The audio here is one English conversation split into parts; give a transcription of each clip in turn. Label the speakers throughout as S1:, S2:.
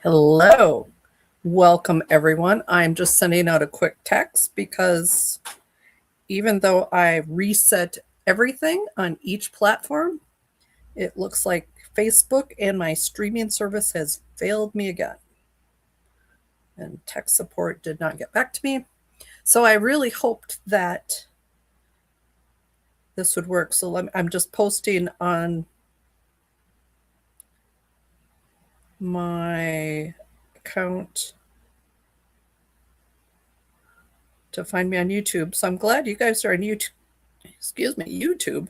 S1: Hello. Welcome, everyone. I'm just sending out a quick text because even though I reset everything on each platform, it looks like Facebook and my streaming service has failed me again. And tech support did not get back to me. So I really hoped that this would work. So I'm just posting on my account to find me on YouTube. So I'm glad you guys are on YouTube. Excuse me, YouTube.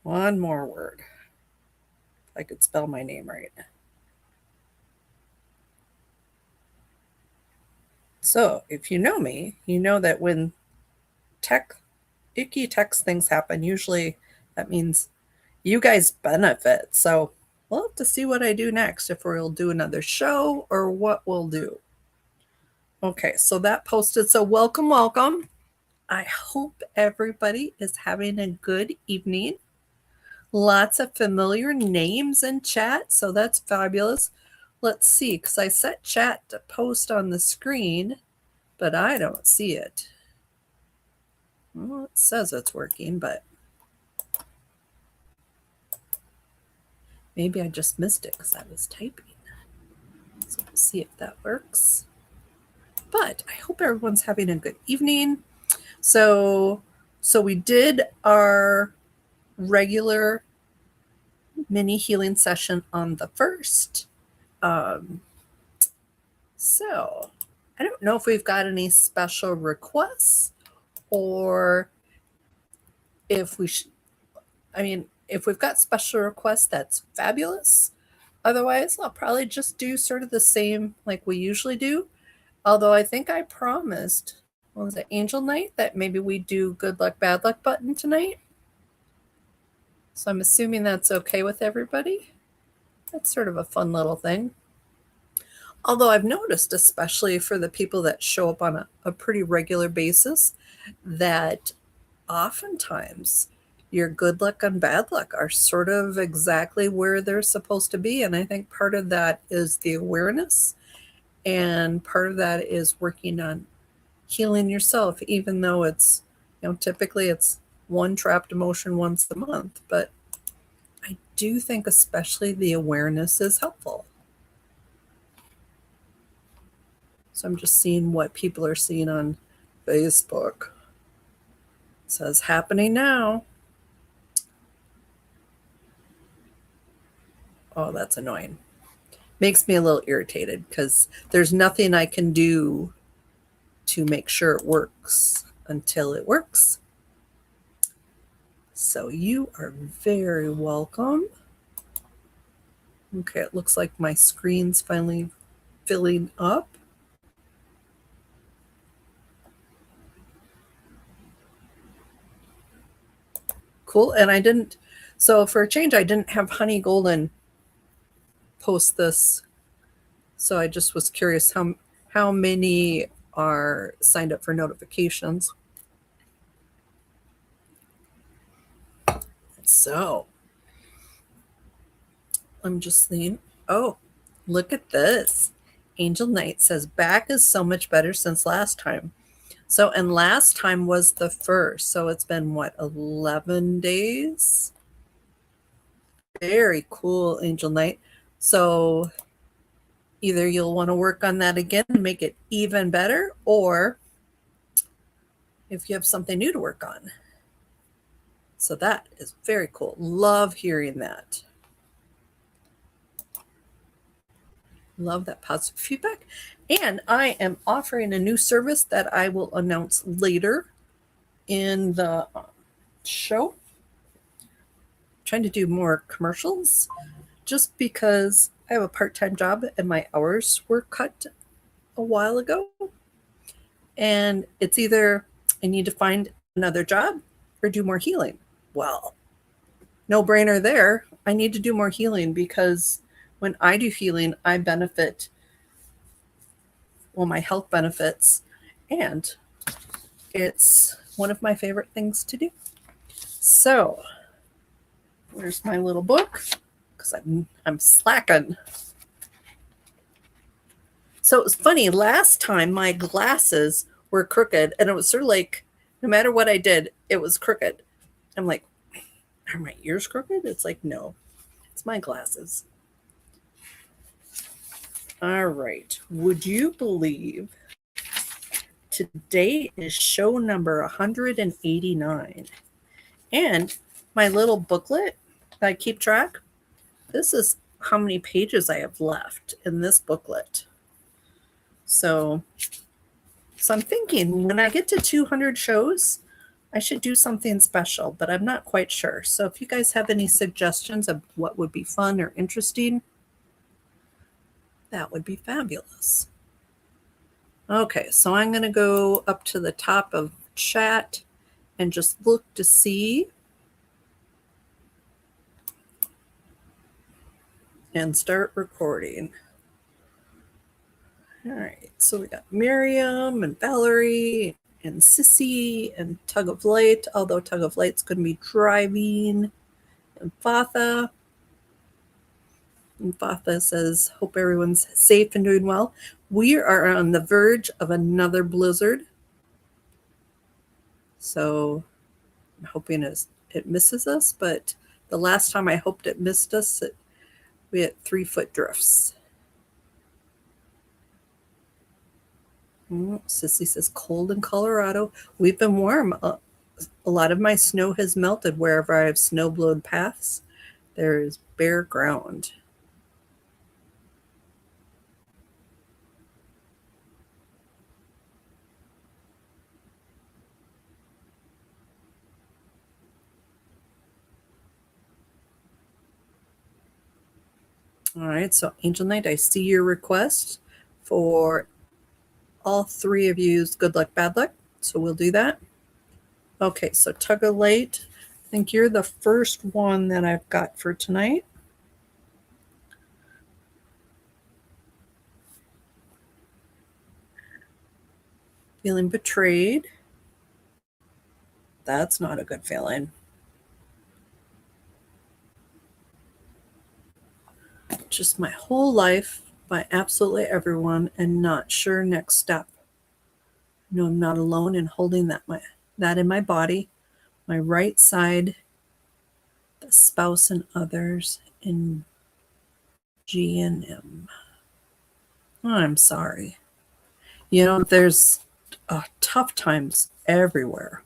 S1: One more word. If I could spell my name right. So if you know me, you know that when icky text things happen, usually that means you guys benefit. So we'll have to see what I do next, if we'll do another show or what we'll do. Okay, so that posted. So welcome, welcome. I hope everybody is having a good evening. Lots of familiar names in chat, so that's fabulous. Let's see, because I set chat to post on the screen, but I don't see it. Well, it says it's working, but maybe I just missed it because I was typing. So we'll see if that works. But I hope everyone's having a good evening. So we did our regular mini healing session on the 1st. So I don't know if we've got any special requests or if we should. I mean, if we've got special requests, that's fabulous. Otherwise, I'll probably just do sort of the same like we usually do. Although I think I promised, what was it, Angel Night, that maybe we do good luck, bad luck button tonight. So I'm assuming that's okay with everybody. That's sort of a fun little thing. Although I've noticed, especially for the people that show up on a pretty regular basis, that oftentimes your good luck and bad luck are sort of exactly where they're supposed to be. And I think part of that is the awareness, and part of that is working on healing yourself, even though it's, typically it's one trapped emotion once a month. But I do think especially the awareness is helpful. So I'm just seeing what people are seeing on Facebook. It says happening now. Oh, that's annoying. Makes me a little irritated because there's nothing I can do to make sure it works until it works. So you are very welcome. Okay, it looks like my screen's finally filling up. Cool. And so for a change, I didn't have Honey Golden post this. So I just was curious how many are signed up for notifications. So I'm just thinking, oh, look at this. Angel Knight says back is so much better since last time. So, and last time was the 1st. So it's been what, 11 days? Very cool, Angel Knight. So either you'll want to work on that again and make it even better, or if you have something new to work on. So that is very cool. Love hearing that. Love that positive feedback. And I am offering a new service that I will announce later in the show. I'm trying to do more commercials just because I have a part-time job and my hours were cut a while ago. And it's either I need to find another job or do more healing. Well, no brainer there. I need to do more healing because when I do healing, I benefit. Well, my health benefits, and it's one of my favorite things to do. So, where's my little book? Because I'm slacking. So it was funny. Last time my glasses were crooked, and it was sort of like no matter what I did, it was crooked. I'm like, are my ears crooked? It's like, no, it's my glasses. All right. Would you believe today is show number 189? And my little booklet that I keep track, this is how many pages I have left in this booklet. So I'm thinking when I get to 200 shows, I should do something special, but I'm not quite sure. So if you guys have any suggestions of what would be fun or interesting, that would be fabulous. Okay, so I'm going to go up to the top of chat and just look to see and start recording. All right, so we got Miriam and Valerie and Sissy and Tug of Light, although Tug of Light's going to be driving, and Fatha. And Fatha says, hope everyone's safe and doing well. We are on the verge of another blizzard. So I'm hoping it misses us, but the last time I hoped it missed us, we had 3-foot drifts. Sissy says, cold in Colorado. We've been warm. A lot of my snow has melted wherever I have snow-blowed paths. There is bare ground. All right, so Angel Knight, I see your request for all 3 of you's good luck, bad luck. So we'll do that. Okay, so Tug of Light, I think you're the first one that I've got for tonight. Feeling betrayed. That's not a good feeling. Just my whole life by absolutely everyone and not sure next step. No, I'm not alone in holding that in my body, my right side, the spouse and others in G and M. Oh, I'm sorry. You know, there's tough times everywhere.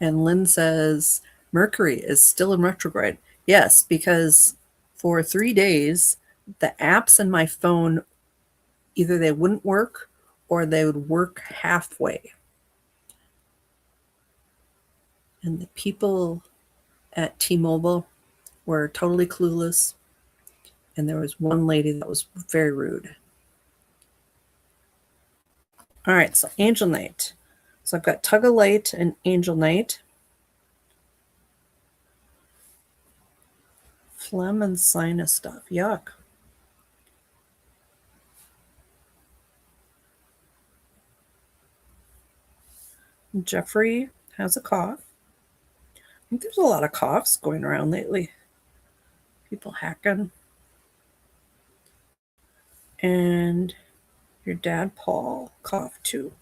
S1: And Lynn says, Mercury is still in retrograde. Yes, because for 3 days, the apps in my phone, either they wouldn't work or they would work halfway. And the people at T-Mobile were totally clueless. And there was one lady that was very rude. All right, so Angel Knight. So I've got Tug of Light and Angel Knight. Phlegm and sinus stuff. Yuck. Jeffrey has a cough. I think there's a lot of coughs going around lately. People hacking. And your dad, Paul, coughed too.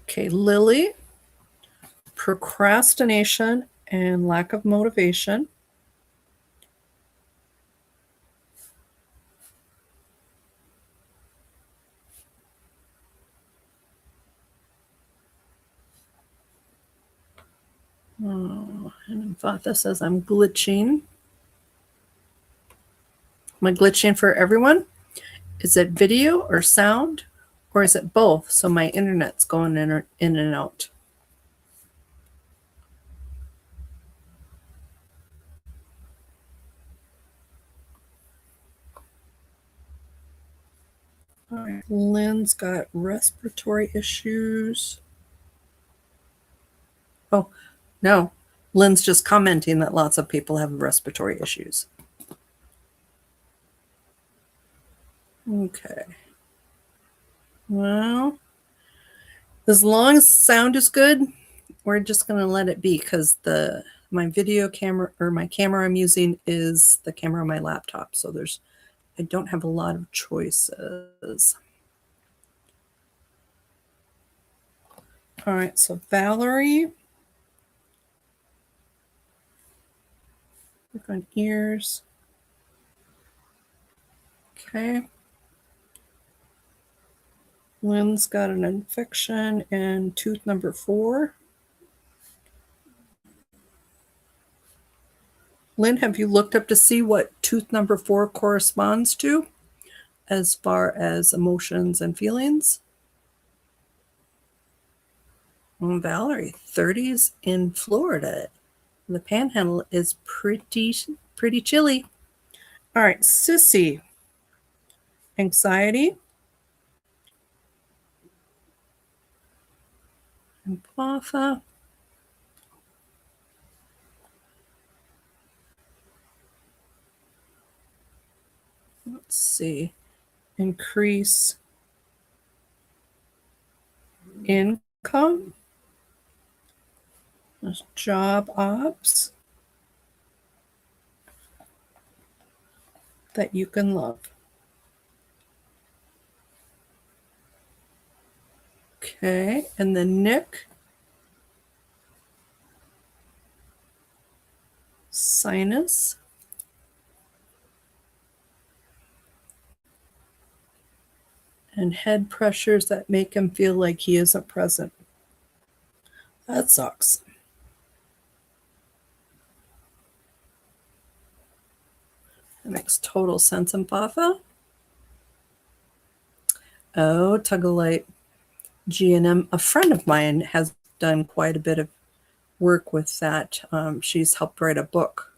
S1: Okay, Lily, procrastination and lack of motivation. Oh, and Fatha says I'm glitching. Am I glitching for everyone? Is it video or sound? Or is it both? So my internet's going in and out. All right. Lynn's got respiratory issues. Oh, no. Lynn's just commenting that lots of people have respiratory issues. Okay. Well, as long as sound is good, we're just going to let it be because my video camera or my camera I'm using is the camera on my laptop. So I don't have a lot of choices. All right, so Valerie, work on ears. Okay. Lynn's got an infection in tooth number 4. Lynn, have you looked up to see what tooth number 4 corresponds to as far as emotions and feelings? Well, Valerie, 30s in Florida. The panhandle is pretty chilly. All right, Sissy, anxiety and Platha. Let's see, increase income, job ops that you can love. Okay, and then Nick, sinus, and head pressures that make him feel like he isn't present. That sucks. That makes total sense, Empatha. Oh, Tug-O-Light. G&M. A friend of mine has done quite a bit of work with that. She's helped write a book.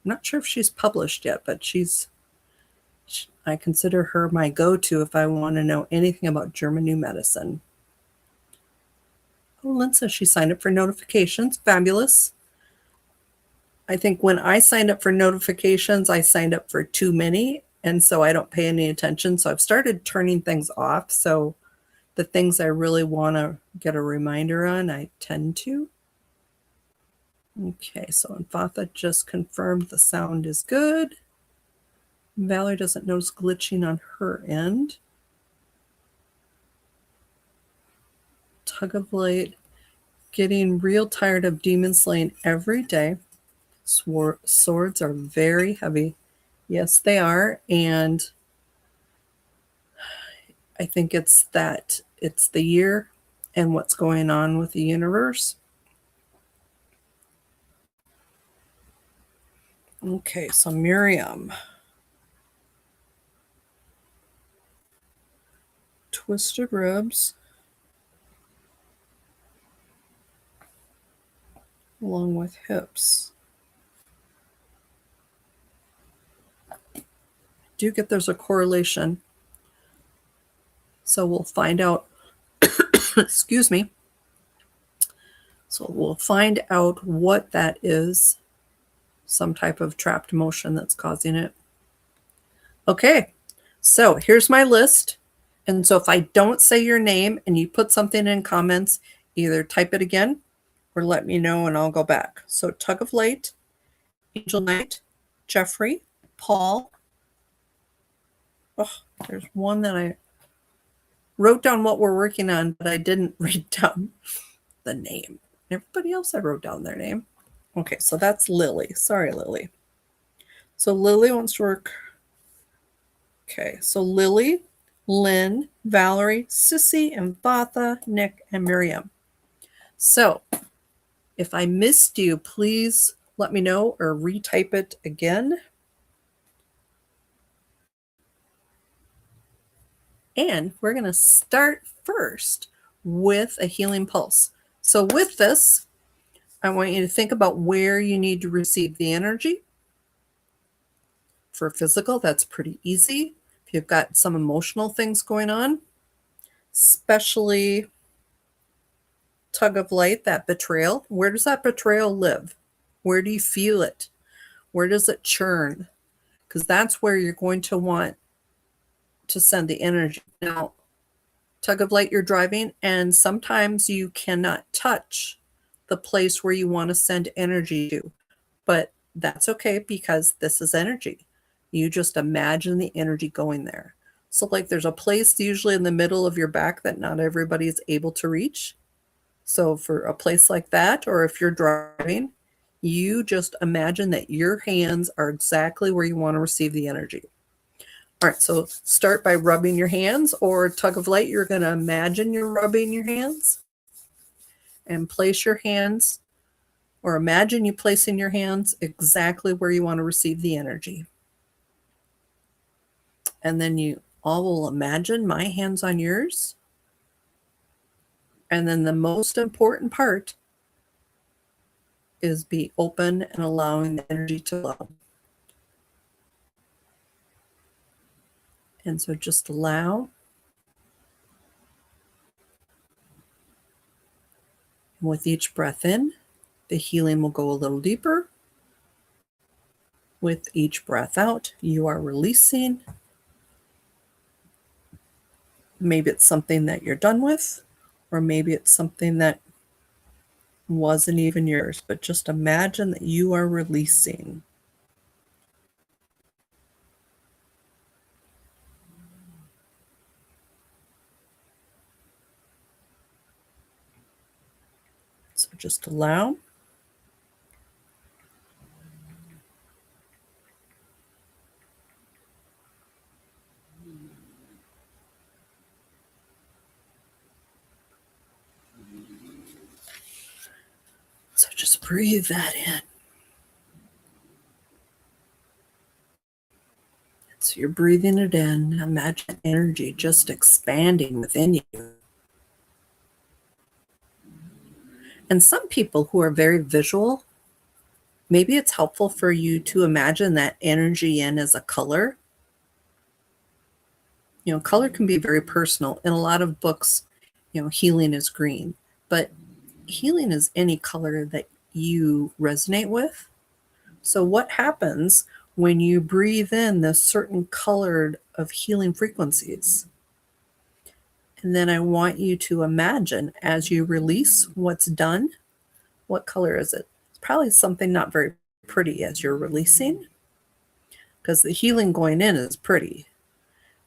S1: I'm not sure if she's published yet, but I consider her my go-to if I want to know anything about German New Medicine. Oh, Lynn says she signed up for notifications. Fabulous. I think when I signed up for notifications, I signed up for too many, and so I don't pay any attention. So I've started turning things off. So the things I really want to get a reminder on, I tend to. Okay, so Anfatha just confirmed the sound is good. Valerie doesn't notice glitching on her end. Tug of Light, getting real tired of demon slaying every day. Swords are very heavy. Yes, they are. And I think it's the year and what's going on with the universe. Okay, so Miriam. Twisted ribs. Along with hips. I do get there's a correlation. So we'll find out, excuse me. So we'll find out what that is, some type of trapped emotion that's causing it. Okay, so here's my list. And so if I don't say your name and you put something in comments, either type it again or let me know and I'll go back. So Tug of Light, Angel Knight, Jeffrey, Paul. Oh, there's one that I wrote down what we're working on, but I didn't write down the name. Everybody else, I wrote down their name. Okay, so that's Lily. Sorry, Lily. So Lily wants to work. Okay, so Lily, Lynn, Valerie, Sissy, and Vatha, Nick, and Miriam. So if I missed you, please let me know or retype it again. And we're going to start first with a healing pulse. So with this, I want you to think about where you need to receive the energy. For physical, that's pretty easy. If you've got some emotional things going on, especially Tug of Light, that betrayal, where does that betrayal live? Where do you feel it? Where does it churn? Because that's where you're going to want to send the energy. Now, tug of light, you're driving, and sometimes you cannot touch the place where you want to send energy to, but that's okay because this is energy. You just imagine the energy going there. So like there's a place usually in the middle of your back that not everybody is able to reach. So for a place like that, or if you're driving, you just imagine that your hands are exactly where you want to receive the energy. All right, so start by rubbing your hands, or tug of light, you're going to imagine you're rubbing your hands and place your hands, or imagine you placing your hands exactly where you want to receive the energy. And then you all will imagine my hands on yours. And then the most important part is be open and allowing the energy to flow. And so just allow. With each breath in, the healing will go a little deeper. With each breath out, you are releasing. Maybe it's something that you're done with, or maybe it's something that wasn't even yours, but just imagine that you are releasing. So just allow. So just breathe that in. So you're breathing it in. Imagine energy just expanding within you. And some people who are very visual, maybe it's helpful for you to imagine that energy in as a color. You know, color can be very personal. In a lot of books, you know, healing is green, but healing is any color that you resonate with. So what happens when you breathe in this certain colored of healing frequencies? And then I want you to imagine as you release what's done, what color is it? It's probably something not very pretty as you're releasing, because the healing going in is pretty.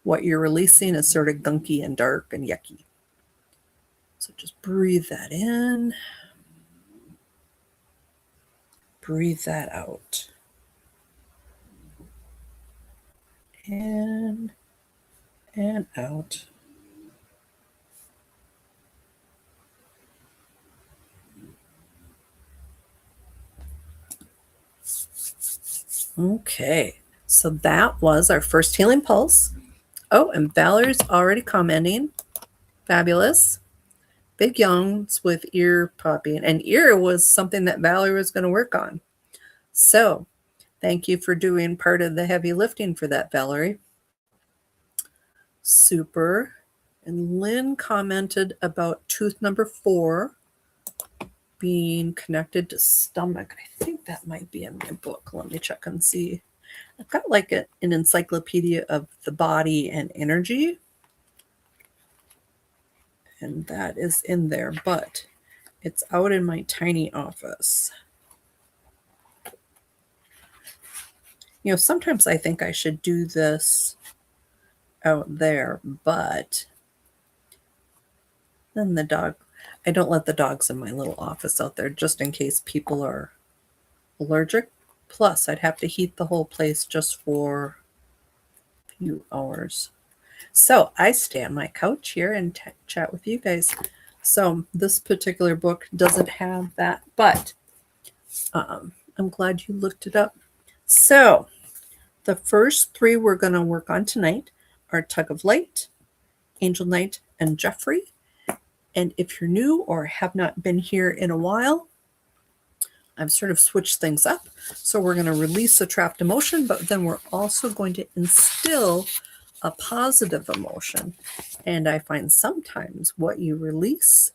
S1: What you're releasing is sort of gunky and dark and yucky. So just breathe that in. Breathe that out. In and out. Okay, so that was our first healing pulse. Oh, and Valerie's already commenting. Fabulous. Big yawns with ear popping. And ear was something that Valerie was going to work on. So thank you for doing part of the heavy lifting for that, Valerie. Super. And Lynn commented about tooth number 4 being connected to stomach. I think that might be in my book. Let me check and see. I've got like an encyclopedia of the body and energy. And that is in there, but it's out in my tiny office. You know, sometimes I think I should do this out there, but then I don't let the dogs in my little office out there just in case people are allergic. Plus, I'd have to heat the whole place just for a few hours. So I stay on my couch here and chat with you guys. So this particular book doesn't have that, but I'm glad you looked it up. So the first 3 we're going to work on tonight are Tug of Light, Angel Knight, and Jeffrey. And if you're new or have not been here in a while, I've sort of switched things up. So we're going to release a trapped emotion, but then we're also going to instill a positive emotion. And I find sometimes what you release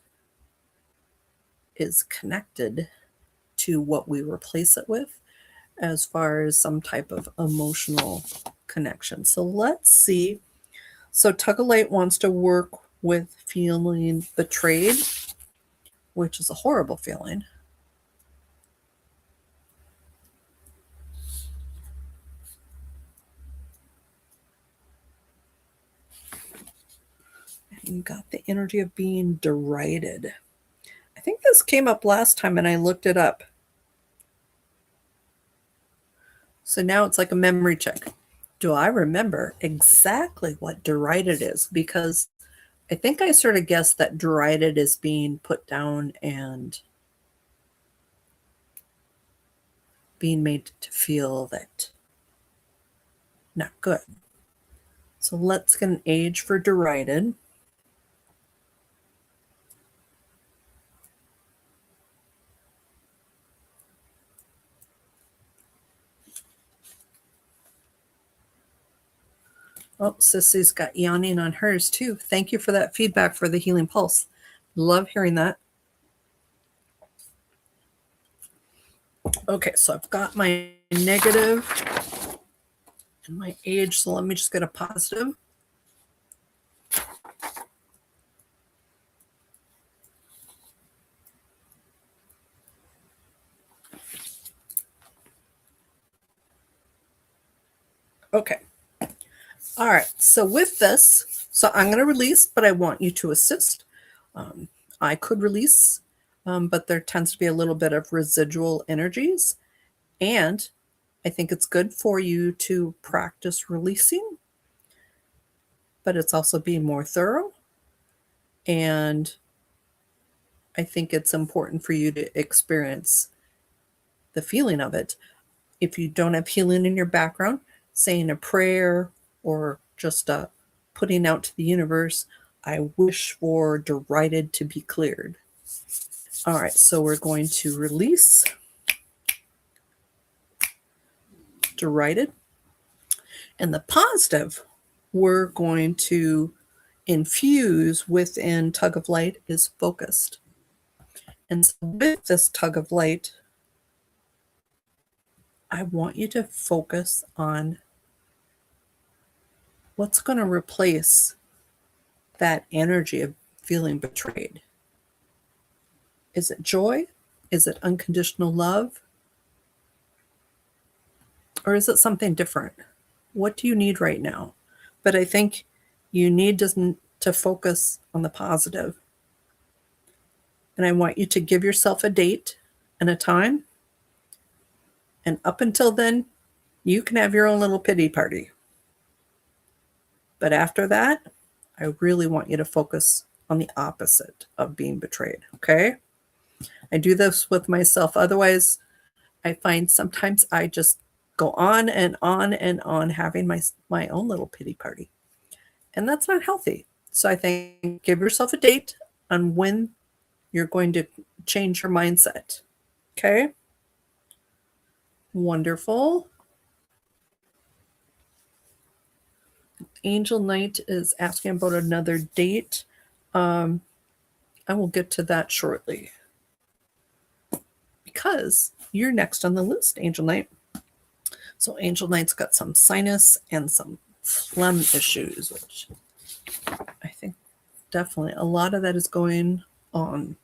S1: is connected to what we replace it with, as far as some type of emotional connection. So let's see. So Tug of Light wants to work with feeling betrayed, which is a horrible feeling. And you got the energy of being derided. I think this came up last time and I looked it up. So now it's like a memory check. Do I remember exactly what derided is? Because I think I sort of guessed that derided is being put down and being made to feel that not good. So let's get an age for derided. Oh, Sissy's got yawning on hers too. Thank you for that feedback for the healing pulse. Love hearing that. Okay, so I've got my negative and my age, so let me just get a positive. Okay. All right. So with this, so I'm going to release, but I want you to assist. I could release, but there tends to be a little bit of residual energies. And I think it's good for you to practice releasing, but it's also being more thorough. And I think it's important for you to experience the feeling of it. If you don't have healing in your background, saying a prayer or just putting out to the universe, I wish for derided to be cleared. All right, so we're going to release derided. And the positive we're going to infuse within Tug of Light is focused. And so with this Tug of Light, I want you to focus on what's going to replace that energy of feeling betrayed. Is it joy? Is it unconditional love? Or is it something different? What do you need right now? But I think you need to focus on the positive. And I want you to give yourself a date and a time. And up until then, you can have your own little pity party. But after that, I really want you to focus on the opposite of being betrayed, okay? I do this with myself. Otherwise, I find sometimes I just go on and on and on having my own little pity party. And that's not healthy. So I think give yourself a date on when you're going to change your mindset. Okay? Wonderful. Angel Knight is asking about another date. I will get to that shortly. Because you're next on the list, Angel Knight. So Angel Knight's got some sinus and some phlegm issues, which I think definitely a lot of that is going on.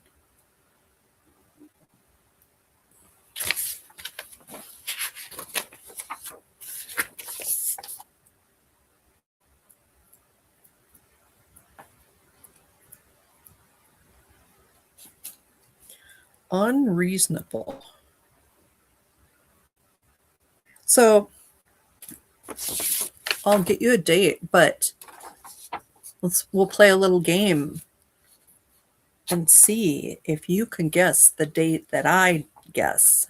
S1: Unreasonable. So I'll get you a date, but we'll play a little game and see if you can guess the date that I guess.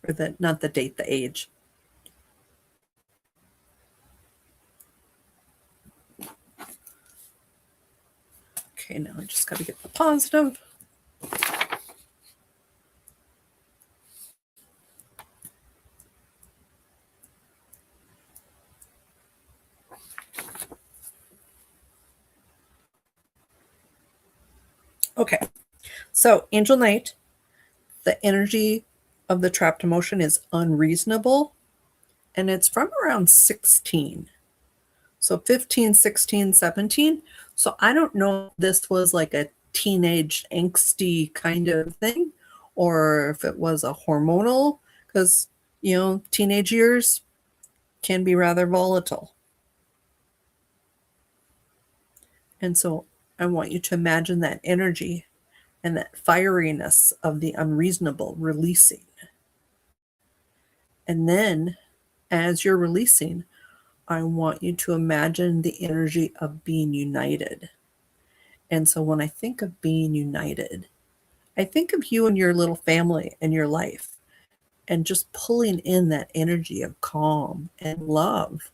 S1: Or not the date, the age. Okay, now I just got to get the positive. Okay, so Angel Knight, the energy of the trapped emotion is unreasonable, and it's from around 16. So 15, 16, 17. So I don't know if this was like a teenage angsty kind of thing or if it was a hormonal, because, teenage years can be rather volatile. And so I want you to imagine that energy and that fieriness of the unreasonable releasing. And then as you're releasing, I want you to imagine the energy of being united. And so when I think of being united, I think of you and your little family and your life and just pulling in that energy of calm and love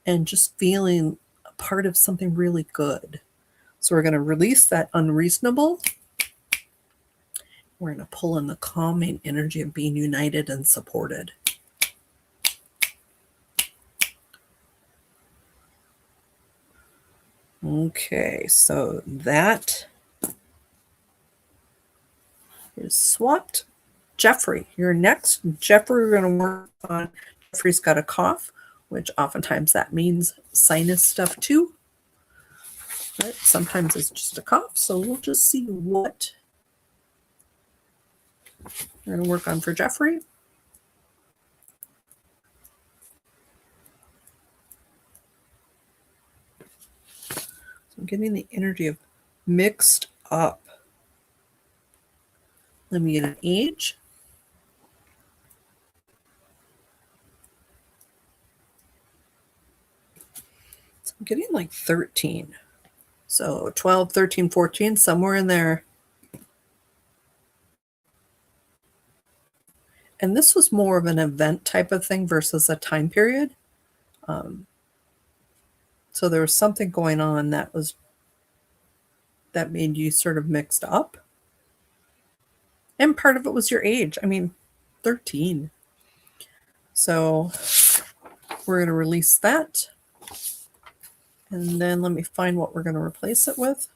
S1: and just feeling a part of something really good. So we're going to release that unreasonable. We're going to pull in the calming energy of being united and supported. Okay, so that is swapped. Jeffrey, you're next. Jeffrey, we're going to work on. Jeffrey's got a cough, which oftentimes that means sinus stuff too. But sometimes it's just a cough, so we'll just see what we're going to work on for Jeffrey. So I'm getting the energy of mixed up. Let me get an age. So I'm getting like 13. So 12, 13, 14, somewhere in there. And this was more of an event type of thing versus a time period. So there was something going on that made you sort of mixed up. And part of it was your age. I mean, 13. So we're going to release that. And then let me find what we're going to replace it with.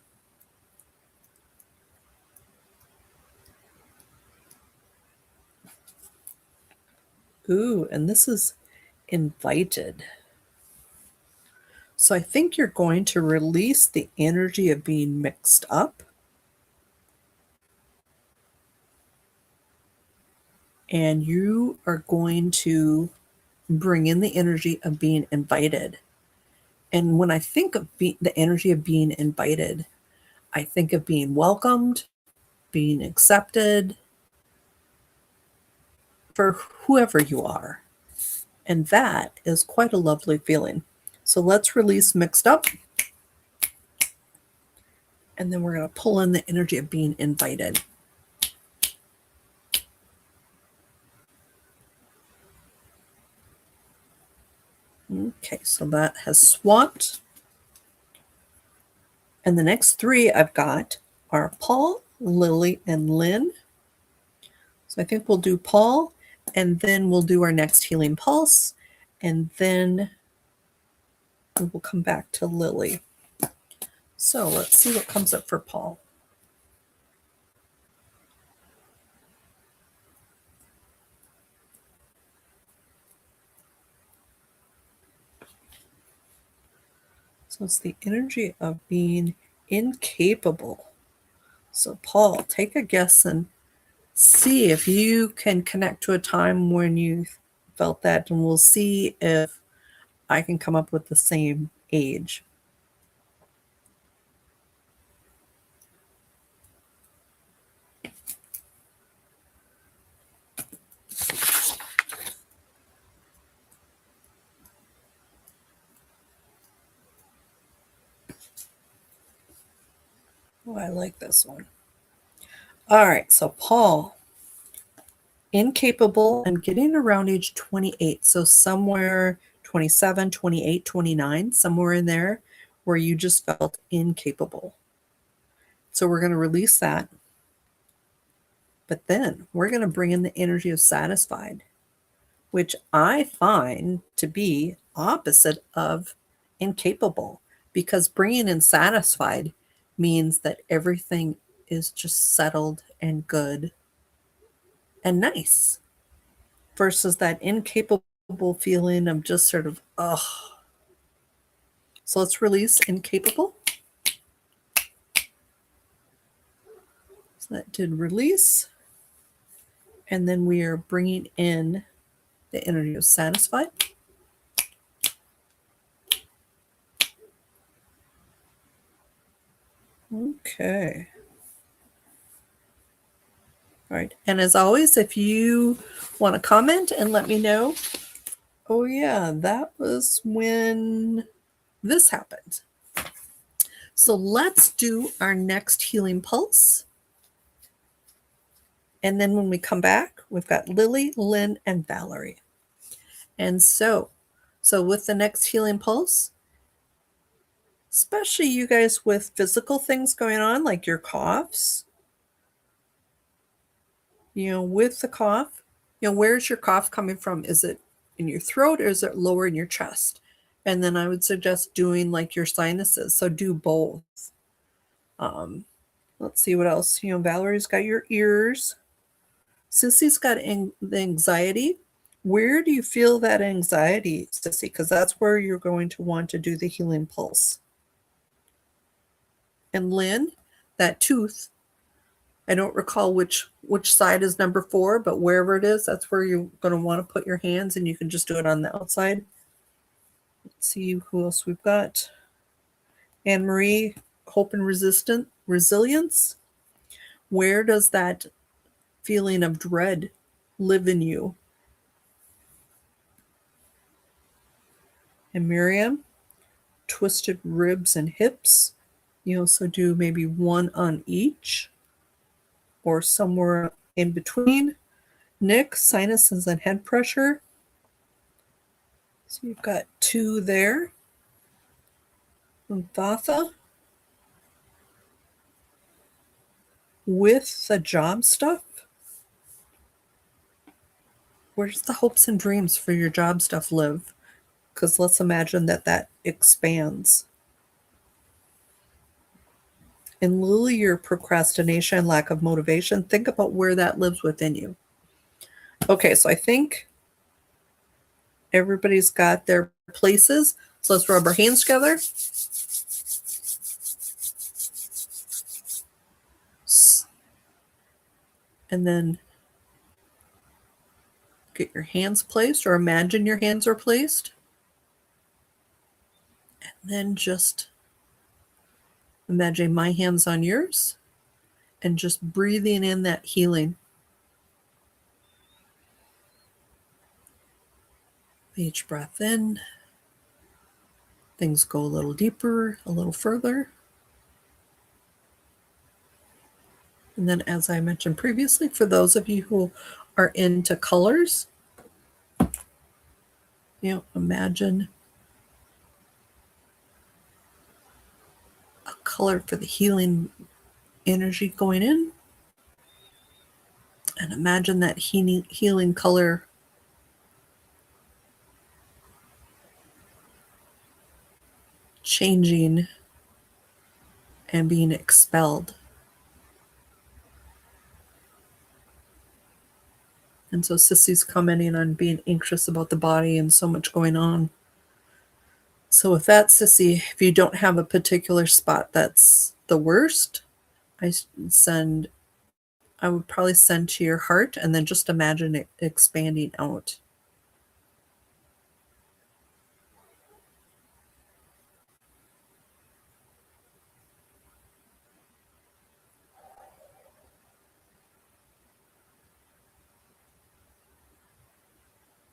S1: Ooh, and this is invited. So I think you're going to release the energy of being mixed up. And you are going to bring in the energy of being invited. And when I think of the energy of being invited, I think of being welcomed, being accepted for whoever you are. And that is quite a lovely feeling. So let's release mixed up. And then we're going to pull in the energy of being invited. Okay, so that has swapped. And the next three I've got are Paul, Lily, and Lynn. So I think we'll do Paul, and then we'll do our next healing pulse, and then we will come back to Lily. So let's see what comes up for Paul. So it's the energy of being incapable. So Paul, take a guess and see if you can connect to a time when you felt that, and we'll see if I can come up with the same age. Oh, I like this one. All right, so Paul, incapable and getting around age 28. So somewhere 27, 28, 29, somewhere in there where you just felt incapable. So we're going to release that. But then we're going to bring in the energy of satisfied, which I find to be opposite of incapable, because bringing in satisfied means that everything is just settled and good and nice, versus that incapable feeling of just sort of, oh. So let's release incapable. So that did release. And then we are bringing in the energy of satisfied. Okay. All right. And as always, if you want to comment and let me know, oh yeah, that was when this happened. So let's do our next healing pulse. And then when we come back, we've got Lily, Lynn, and Valerie. And so with the next healing pulse, especially you guys with physical things going on, like your coughs, with the cough, where's your cough coming from? Is it in your throat or is it lower in your chest? And then I would suggest doing like your sinuses. So do both. Let's see what else. Valerie's got your ears. Sissy's got the anxiety. Where do you feel that anxiety, Sissy? Because that's where you're going to want to do the healing pulse. And Lynn, that tooth, I don't recall which side is number 4, but wherever it is, that's where you're going to want to put your hands, and you can just do it on the outside. Let's see who else we've got. Anne-Marie, hope and resilience. Where does that feeling of dread live in you? And Miriam, twisted ribs and hips. So do maybe one on each or somewhere in between. Nick, sinuses and head pressure. So you've got 2 there. And Thatha, with the job stuff. Where's the hopes and dreams for your job stuff live? Because let's imagine that expands. And Lily, your procrastination, lack of motivation, think about where that lives within you. Okay, so I think everybody's got their places. So let's rub our hands together. And then get your hands placed, or imagine your hands are placed. And then just imagine my hands on yours and just breathing in that healing. Each breath in, things go a little deeper, a little further. And then, as I mentioned previously, for those of you who are into colors, imagine a color for the healing energy going in. And imagine that healing color changing and being expelled. And so Sissy's commenting on being anxious about the body and so much going on. So with that, Sissy, if you don't have a particular spot that's the worst, I would probably send to your heart and then just imagine it expanding out.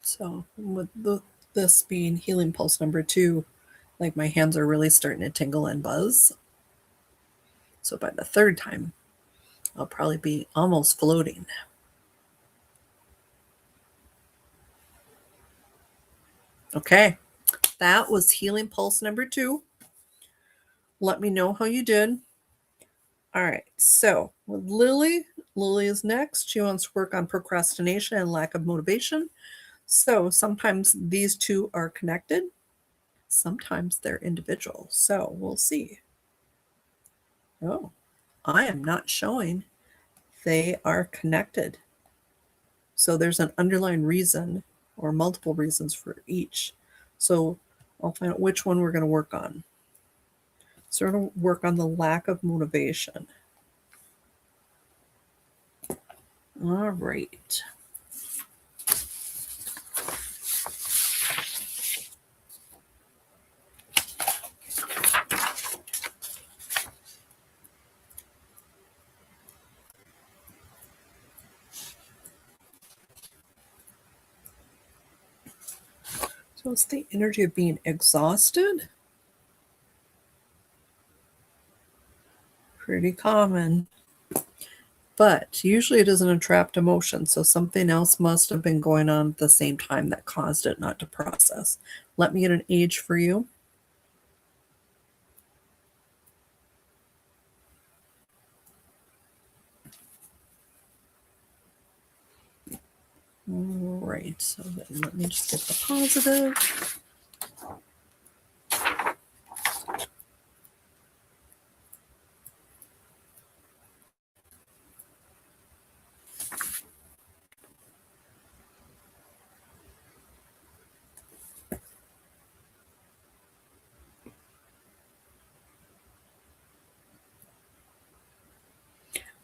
S1: So with this being healing pulse number 2, like my hands are really starting to tingle and buzz. So by the 3rd time, I'll probably be almost floating. Okay, that was healing pulse number 2. Let me know how you did. All right, so with Lily is next. She wants to work on procrastination and lack of motivation. So sometimes these two are connected. Sometimes they're individual. So we'll see. Oh, I am not showing they are connected. So there's an underlying reason or multiple reasons for each. So I'll find out which one we're going to work on. So we're going to work on the lack of motivation. All right. So it's the energy of being exhausted. Pretty common. But usually it isn't a trapped emotion, so something else must have been going on at the same time that caused it not to process. Let me get an age for you. All right, so then let me just get the positive.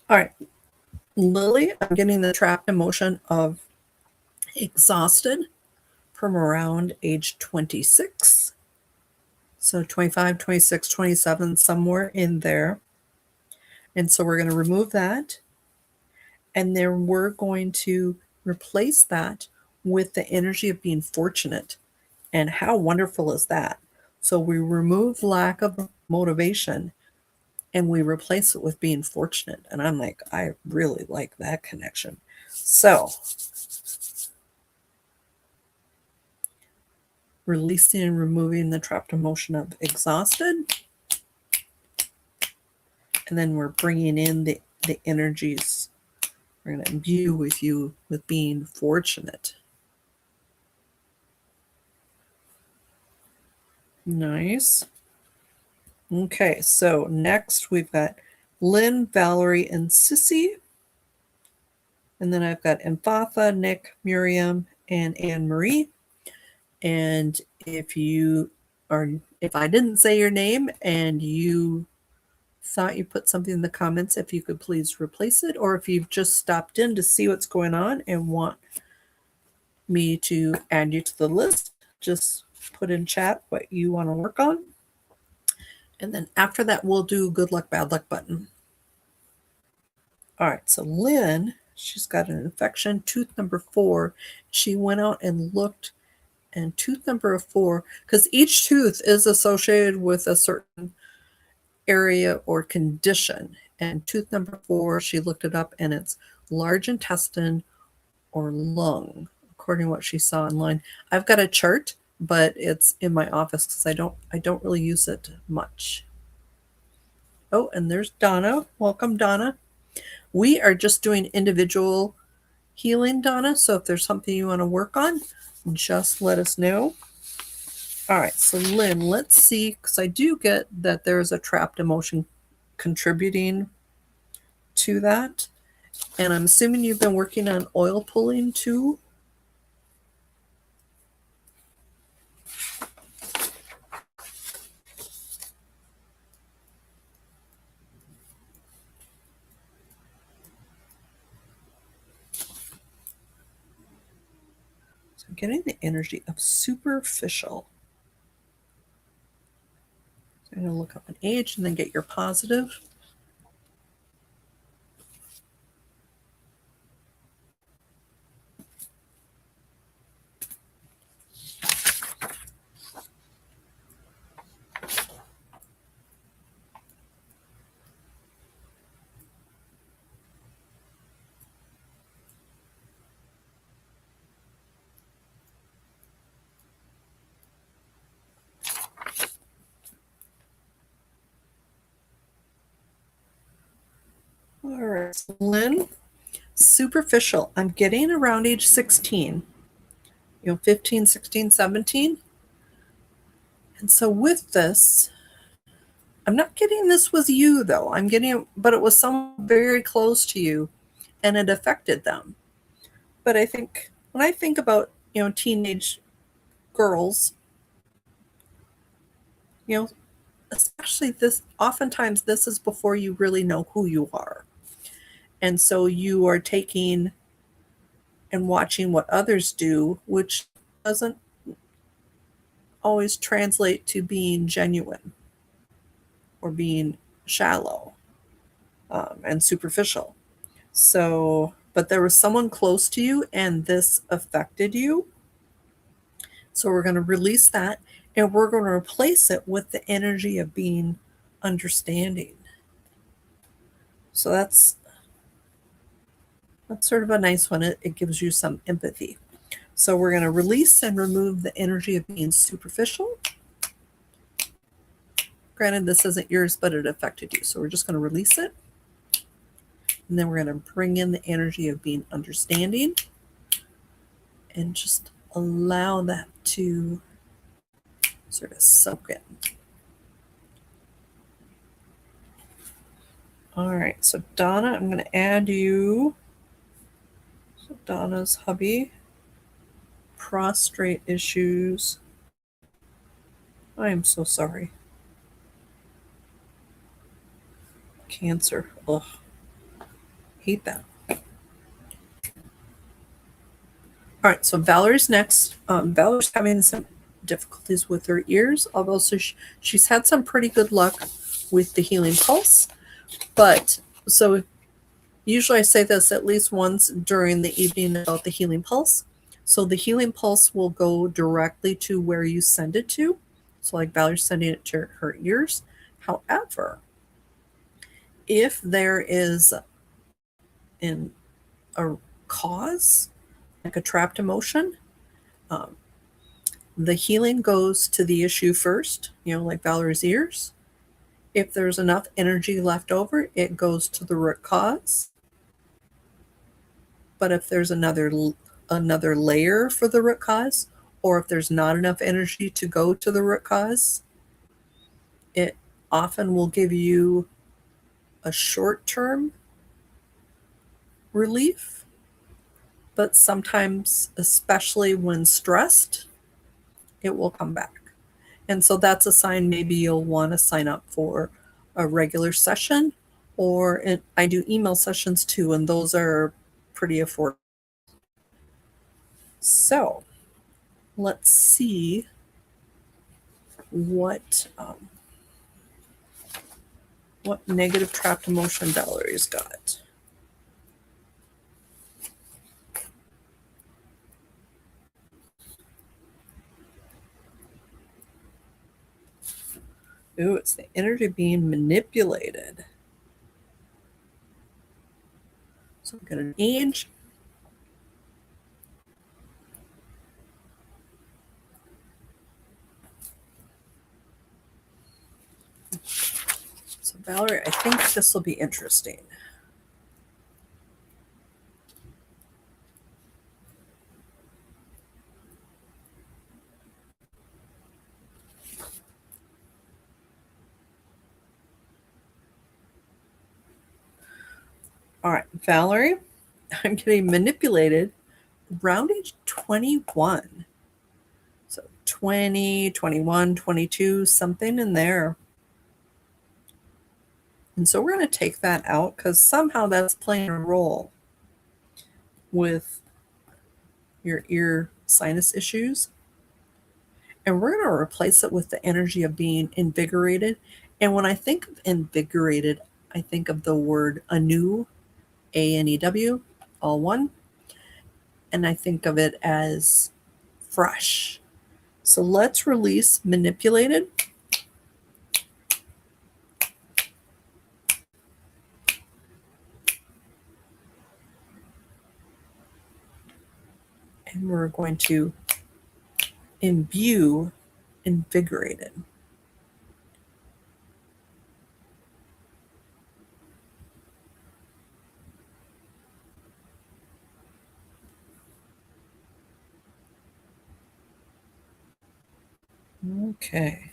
S1: All right, Lily, I'm getting the trapped emotion of exhausted from around age 26. So 25, 26, 27, somewhere in there. And so we're going to remove that. And then we're going to replace that with the energy of being fortunate. And how wonderful is that? So we remove lack of motivation and we replace it with being fortunate. And I'm like, I really like that connection. So releasing and removing the trapped emotion of exhausted. And then we're bringing in the energies. We're going to imbue with you with being fortunate. Nice. Okay, so next we've got Lynn, Valerie, and Sissy. And then I've got Empatha, Nick, Miriam, and Anne Marie. And if I didn't say your name and you thought you put something in the comments, if you could please replace it, or if you've just stopped in to see what's going on and want me to add you to the list, just put in chat what you want to work on. And then after that, we'll do good luck, bad luck button. All right, so Lynn, she's got an infection, tooth number 4. She went out and looked, and tooth number 4, because each tooth is associated with a certain area or condition. And tooth number 4, she looked it up, and it's large intestine or lung, according to what she saw online. I've got a chart, but it's in my office because I don't really use it much. Oh, and there's Donna. Welcome, Donna. We are just doing individual healing, Donna. So if there's something you want to work on, just let us know. All right, so Lynn, let's see, because I do get that there's a trapped emotion contributing to that. And I'm assuming you've been working on oil pulling too. So I'm getting the energy of superficial. So I'm going to look up an age and then get your positive. All right, so Lynn, superficial. I'm getting around age 16, 15, 16, 17. And so with this, I'm not getting this was you though. I'm getting, but it was someone very close to you and it affected them. But I think when I think about, teenage girls, especially oftentimes this is before you really know who you are. And so you are taking and watching what others do, which doesn't always translate to being genuine or being shallow and superficial. So, but there was someone close to you and this affected you. So we're going to release that and we're going to replace it with the energy of being understanding. So that's sort of a nice one. It gives you some empathy. So we're going to release and remove the energy of being superficial. Granted, this isn't yours, but it affected you. So we're just going to release it. And then we're going to bring in the energy of being understanding and just allow that to sort of soak in. All right, so Donna, I'm going to add you. So Donna's hubby, prostrate issues. I am so sorry. Cancer. Ugh. Hate that. All right, so Valerie's next. Valerie's having some difficulties with her ears, although she's had some pretty good luck with the healing pulse. But so usually I say this at least once during the evening about the healing pulse. So the healing pulse will go directly to where you send it to. So like Valerie's sending it to her ears. However, if there is a cause, like a trapped emotion, the healing goes to the issue first, like Valerie's ears. If there's enough energy left over, it goes to the root cause. But if there's another layer for the root cause, or if there's not enough energy to go to the root cause, it often will give you a short-term relief. But sometimes, especially when stressed, it will come back. And so that's a sign maybe you'll want to sign up for a regular session, or I do email sessions too, and those are pretty affordable. So let's see what negative trapped emotion Valerie's got. Ooh, it's the energy being manipulated. So I'm going to age. So Valerie, I think this will be interesting. All right, Valerie, I'm getting manipulated around age 21. So 20, 21, 22, something in there. And so we're going to take that out because somehow that's playing a role with your ear sinus issues. And we're going to replace it with the energy of being invigorated. And when I think of invigorated, I think of the word anew, A-N-E-W, all one. And I think of it as fresh. So let's release manipulated. And we're going to imbue invigorated. Okay.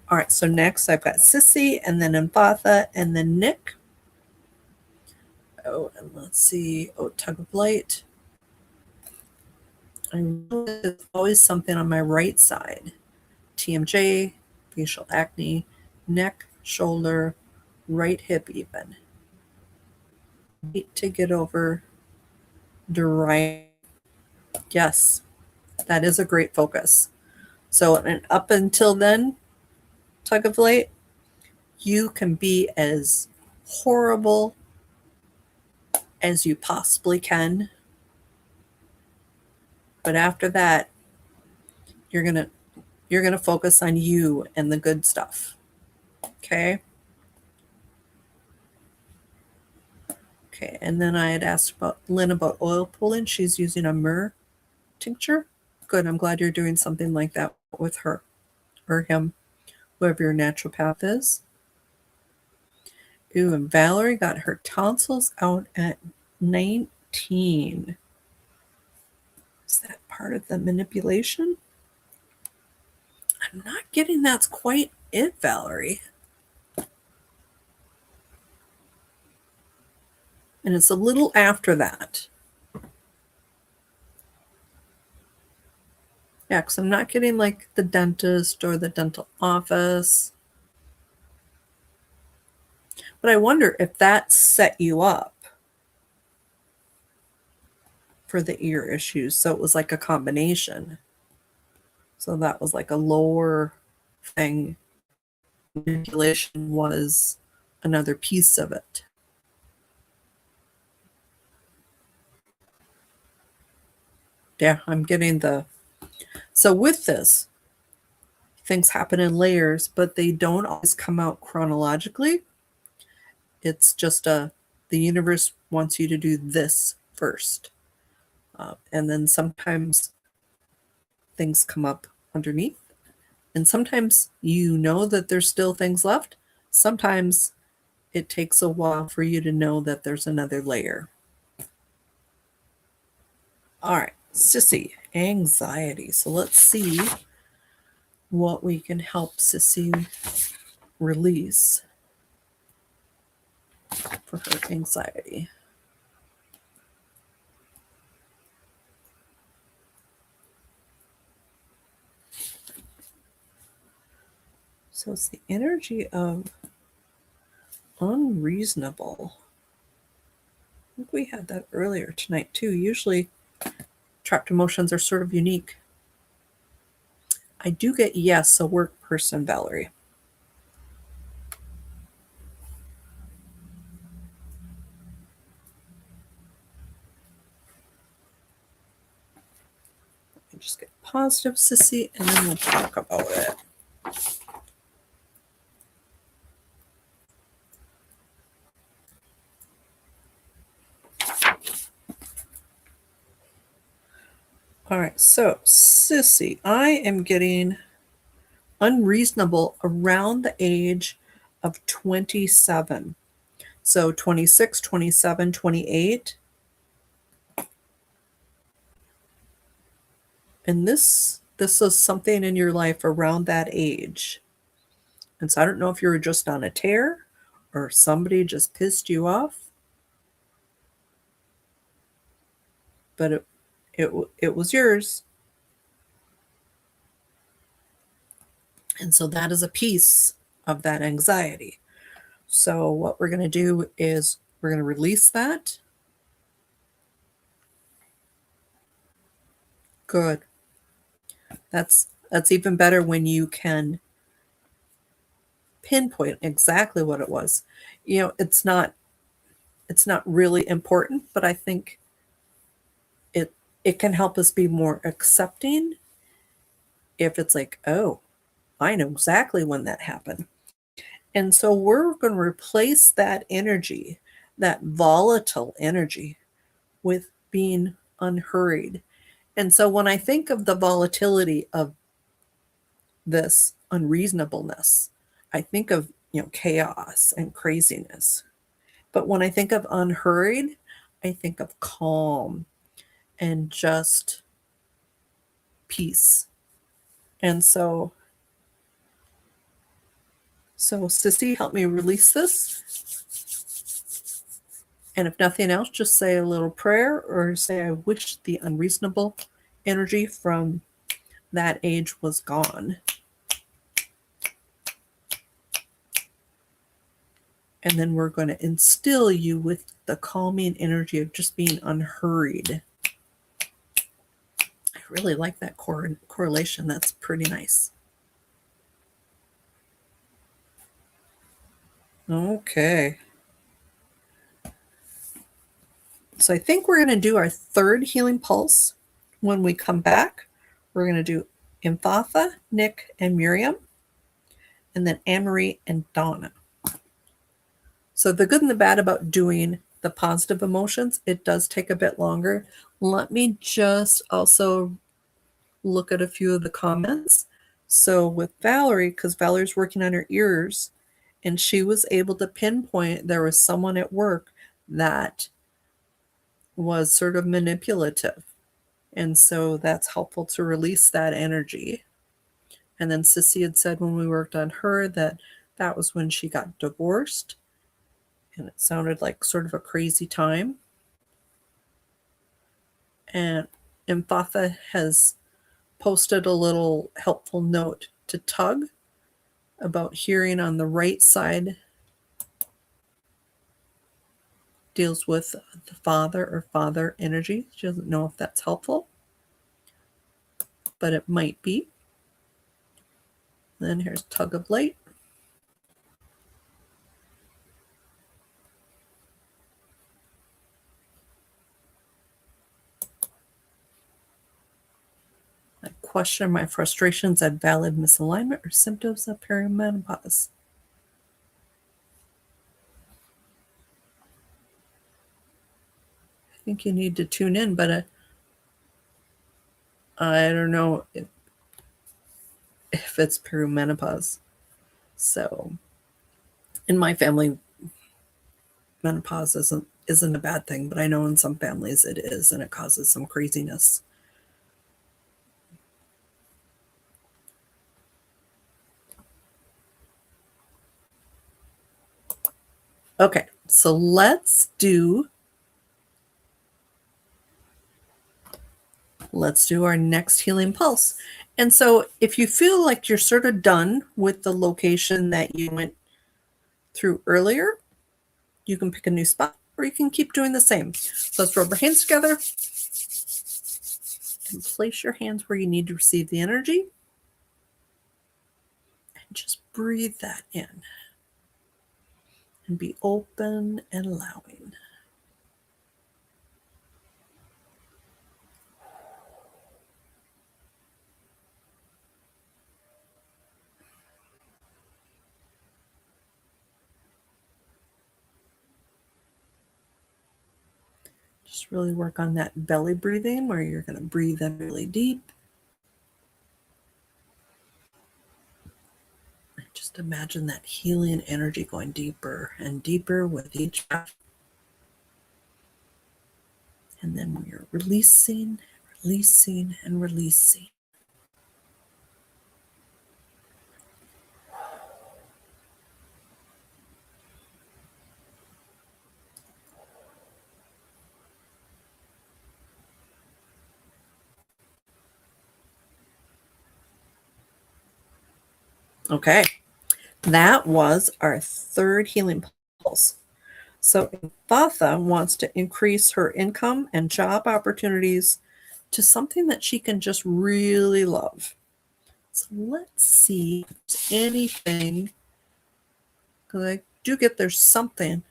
S1: All right, so next I've got Sissy and then Empatha and then Nick. Oh, and let's see. Oh, Tug of Light. There's always something on my right side. TMJ, facial acne, neck, shoulder, right hip even. Wait to get over the right. Yes, that is a great focus. So, and up until then, tug of late, you can be as horrible as you possibly can. But after that, you're going to focus on you and the good stuff. Okay? Okay, and then I had asked about Lynn about oil pulling. She's using a myrrh tincture. Good, I'm glad you're doing something like that with her or him, whoever your naturopath is. Ooh, and Valerie got her tonsils out at 19. Is that part of the manipulation? I'm not getting that's quite it, Valerie. And it's a little after that. Yeah, because I'm not getting like the dentist or the dental office. But I wonder if that set you up for the ear issues. So it was like a combination. So that was like a lower thing. Manipulation was another piece of it. Yeah, I'm getting the. So with this, things happen in layers, but they don't always come out chronologically. It's just the universe wants you to do this first. And then sometimes things come up underneath. And sometimes you know that there's still things left. Sometimes it takes a while for you to know that there's another layer. All right, Sissy, anxiety. So let's see what we can help Sissy release for her anxiety. So it's the energy of unreasonable. I think we had that earlier tonight too. Usually trapped emotions are sort of unique. I do get yes, a work person, Valerie. I just get positive, Sissy, and then we'll talk about it. All right, so Sissy, I am getting unreasonable around the age of 27. So 26, 27, 28. And this is something in your life around that age. And so I don't know if you were just on a tear or somebody just pissed you off. But it was yours. And so that is a piece of that anxiety. So what we're going to do is we're going to release that. Good. That's even better when you can pinpoint exactly what it was. You know, it's not really important, but I think it can help us be more accepting if it's like, oh, I know exactly when that happened. And so we're going to replace that energy, that volatile energy, with being unhurried. And so when I think of the volatility of this unreasonableness, I think of, chaos and craziness. But when I think of unhurried, I think of calm and just peace. And so Sissy, help me release this. And if nothing else, just say a little prayer or say, I wish the unreasonable energy from that age was gone. And then we're going to instill you with the calming energy of just being unhurried. I really like that correlation. That's pretty nice. Okay. So I think we're going to do our third healing pulse. When we come back, we're going to do Imphatha, Nick, and Miriam, and then Anne-Marie and Donna. So the good and the bad about doing the positive emotions, it does take a bit longer. Let me just also look at a few of the comments. So with Valerie, because Valerie's working on her ears, and she was able to pinpoint there was someone at work that was sort of manipulative. And so that's helpful to release that energy. And then Sissy had said when we worked on her that that was when she got divorced. And it sounded like sort of a crazy time. And Empatha has posted a little helpful note to Tug about hearing on the right side deals with the father or father energy. She doesn't know if that's helpful, but it might be. Then here's Tug of Light. I question my frustrations at valid misalignment or symptoms of perimenopause. I think you need to tune in, but I don't know if it's perimenopause. So in my family, menopause isn't a bad thing, but I know in some families it is, and it causes some craziness. Okay, so let's do our next healing pulse. And so if you feel like you're sort of done with the location that you went through earlier, you can pick a new spot or you can keep doing the same. So let's rub our hands together and place your hands where you need to receive the energy. And just breathe that in. And be open and allowing. Just really work on that belly breathing where you're going to breathe in really deep. Just imagine that healing energy going deeper and deeper with each breath. And then when you're releasing, releasing, and releasing. Okay, that was our third healing pulse. So Vatha wants to increase her income and job opportunities to something that she can just really love. So let's see if there's anything, because I do get there's something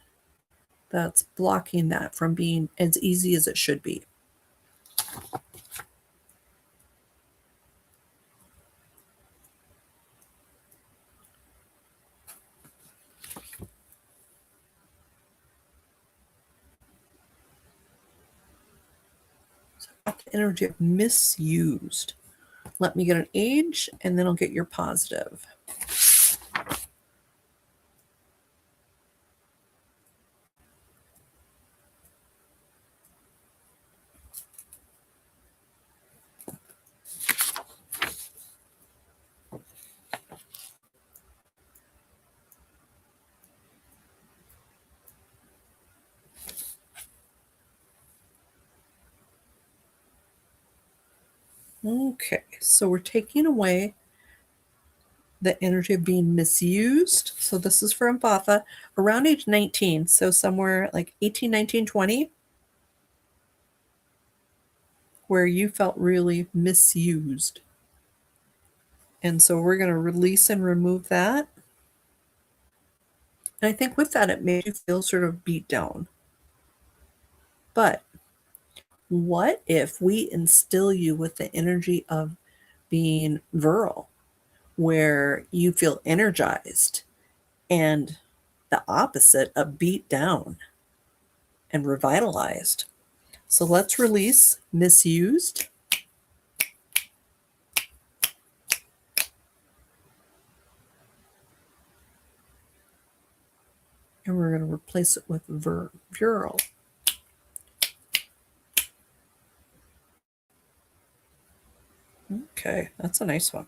S1: that's blocking that from being as easy as it should be. So I've got the energy of misused. Let me get an age, and then I'll get your positive. Okay, so we're taking away the energy of being misused. So this is for Empatha around age 19. So somewhere like 18, 19, 20, where you felt really misused. And so we're going to release and remove that. And I think with that, it made you feel sort of beat down. But what if we instill you with the energy of being virile, where you feel energized, and the opposite of beat down and revitalized? So let's release misused. And we're going to replace it with virile. Okay, that's a nice one.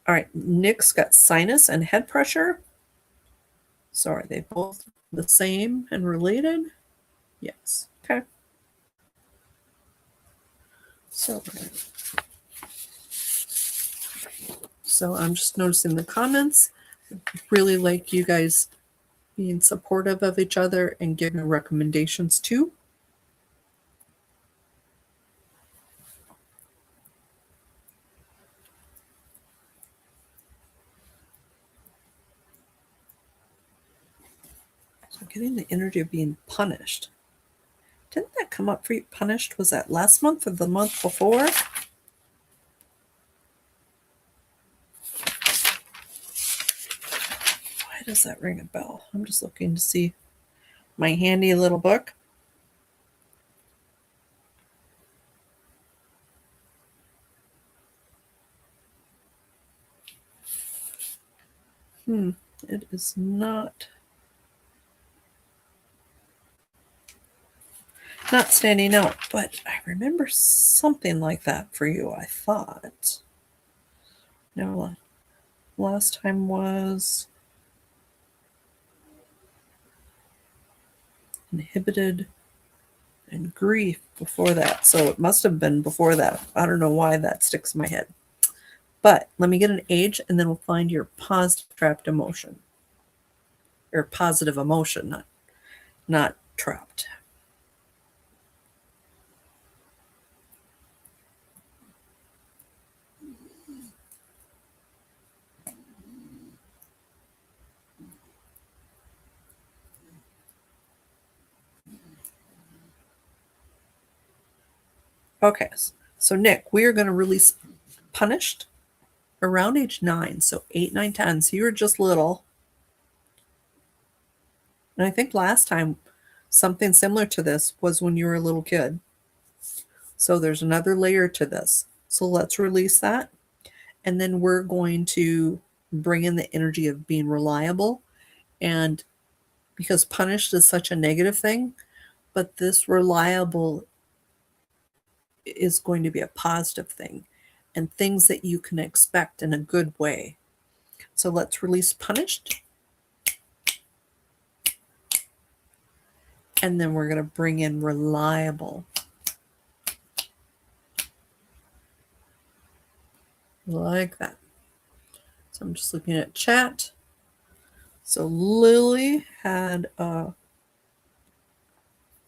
S1: All right, Nick's got sinus and head pressure. So are they both the same and related? Yes. Okay. So I'm just noticing the comments. Really like you guys being supportive of each other and giving recommendations too. So getting the energy of being punished. Didn't that come up for you? Punished? Was that last month or the month before? Why does that ring a bell? I'm just looking to see my handy little book. It is not standing out, but I remember something like that for you, I thought. No, last time was inhibited and grief before that. So it must have been before that. I don't know why that sticks in my head. But let me get an age and then we'll find your positive trapped emotion. Or positive emotion, not trapped. Okay, so Nick, we are going to release punished around age 9. So 8, 9, 10. So you were just little. And I think last time something similar to this was when you were a little kid. So there's another layer to this. So let's release that. And then we're going to bring in the energy of being reliable. And because punished is such a negative thing, but this reliable is going to be a positive thing and things that you can expect in a good way. So let's release punished. And then we're going to bring in reliable. Like that. So I'm just looking at chat. So Lily had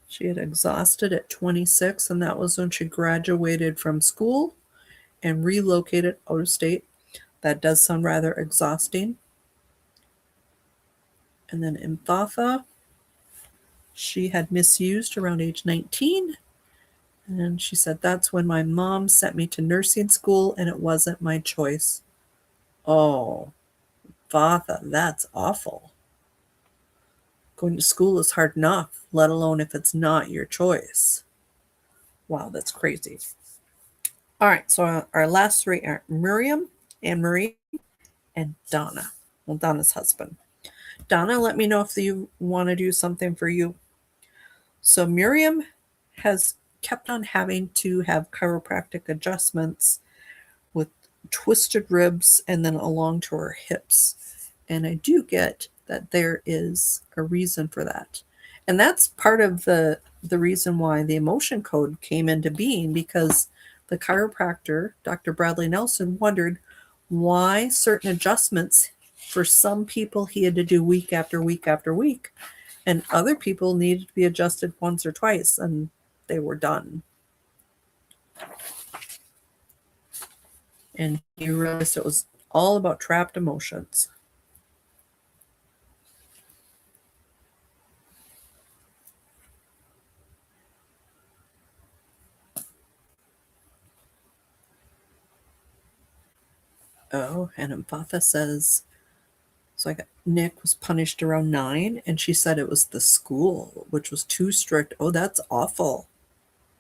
S1: she had exhausted at 26, and that was when she graduated from school and relocated out of state. That does sound rather exhausting. And then Empatha, she had misused around age 19. And she said, that's when my mom sent me to nursing school and it wasn't my choice. Oh, Empatha, that's awful. Going to school is hard enough, let alone if it's not your choice. Wow, that's crazy. All right, so our last three are Miriam, Anne Marie, and Donna. Well, Donna's husband. Donna, let me know if you want to do something for you. So Miriam has kept on having to have chiropractic adjustments with twisted ribs and then along to her hips. And I do get that there is a reason for that. And that's part of the reason why the emotion code came into being, because the chiropractor, Dr. Bradley Nelson, wondered, why certain adjustments for some people he had to do week after week after week, and other people needed to be adjusted once or twice and they were done. And he realized it was all about trapped emotions. Oh, and Empatha says, so I got Nick was punished around 9, and she said it was the school, which was too strict. Oh, that's awful.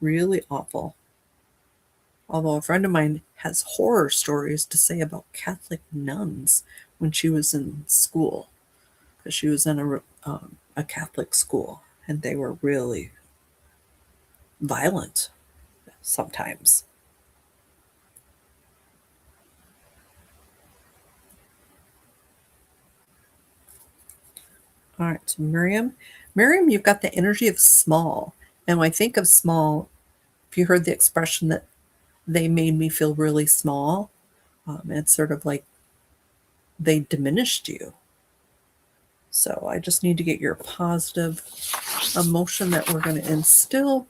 S1: Really awful. Although a friend of mine has horror stories to say about Catholic nuns when she was in school, because she was in a Catholic school, and they were really violent sometimes. All right, so Miriam, you've got the energy of small. And when I think of small, if you heard the expression that they made me feel really small, it's sort of like they diminished you. So I just need to get your positive emotion that we're going to instill.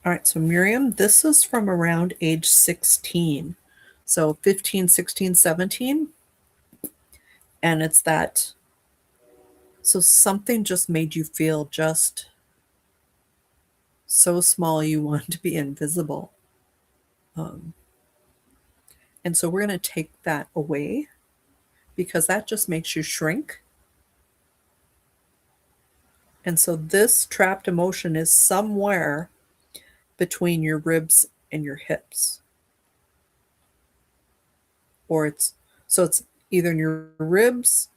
S1: All right, so Miriam, this is from around age 16. So 15, 16, 17. And it's that, so something just made you feel just so small you want to be invisible. Um, and so we're going to take that away because that just makes you shrink. And so this trapped emotion is somewhere between your ribs and your hips. Or it's either in your ribs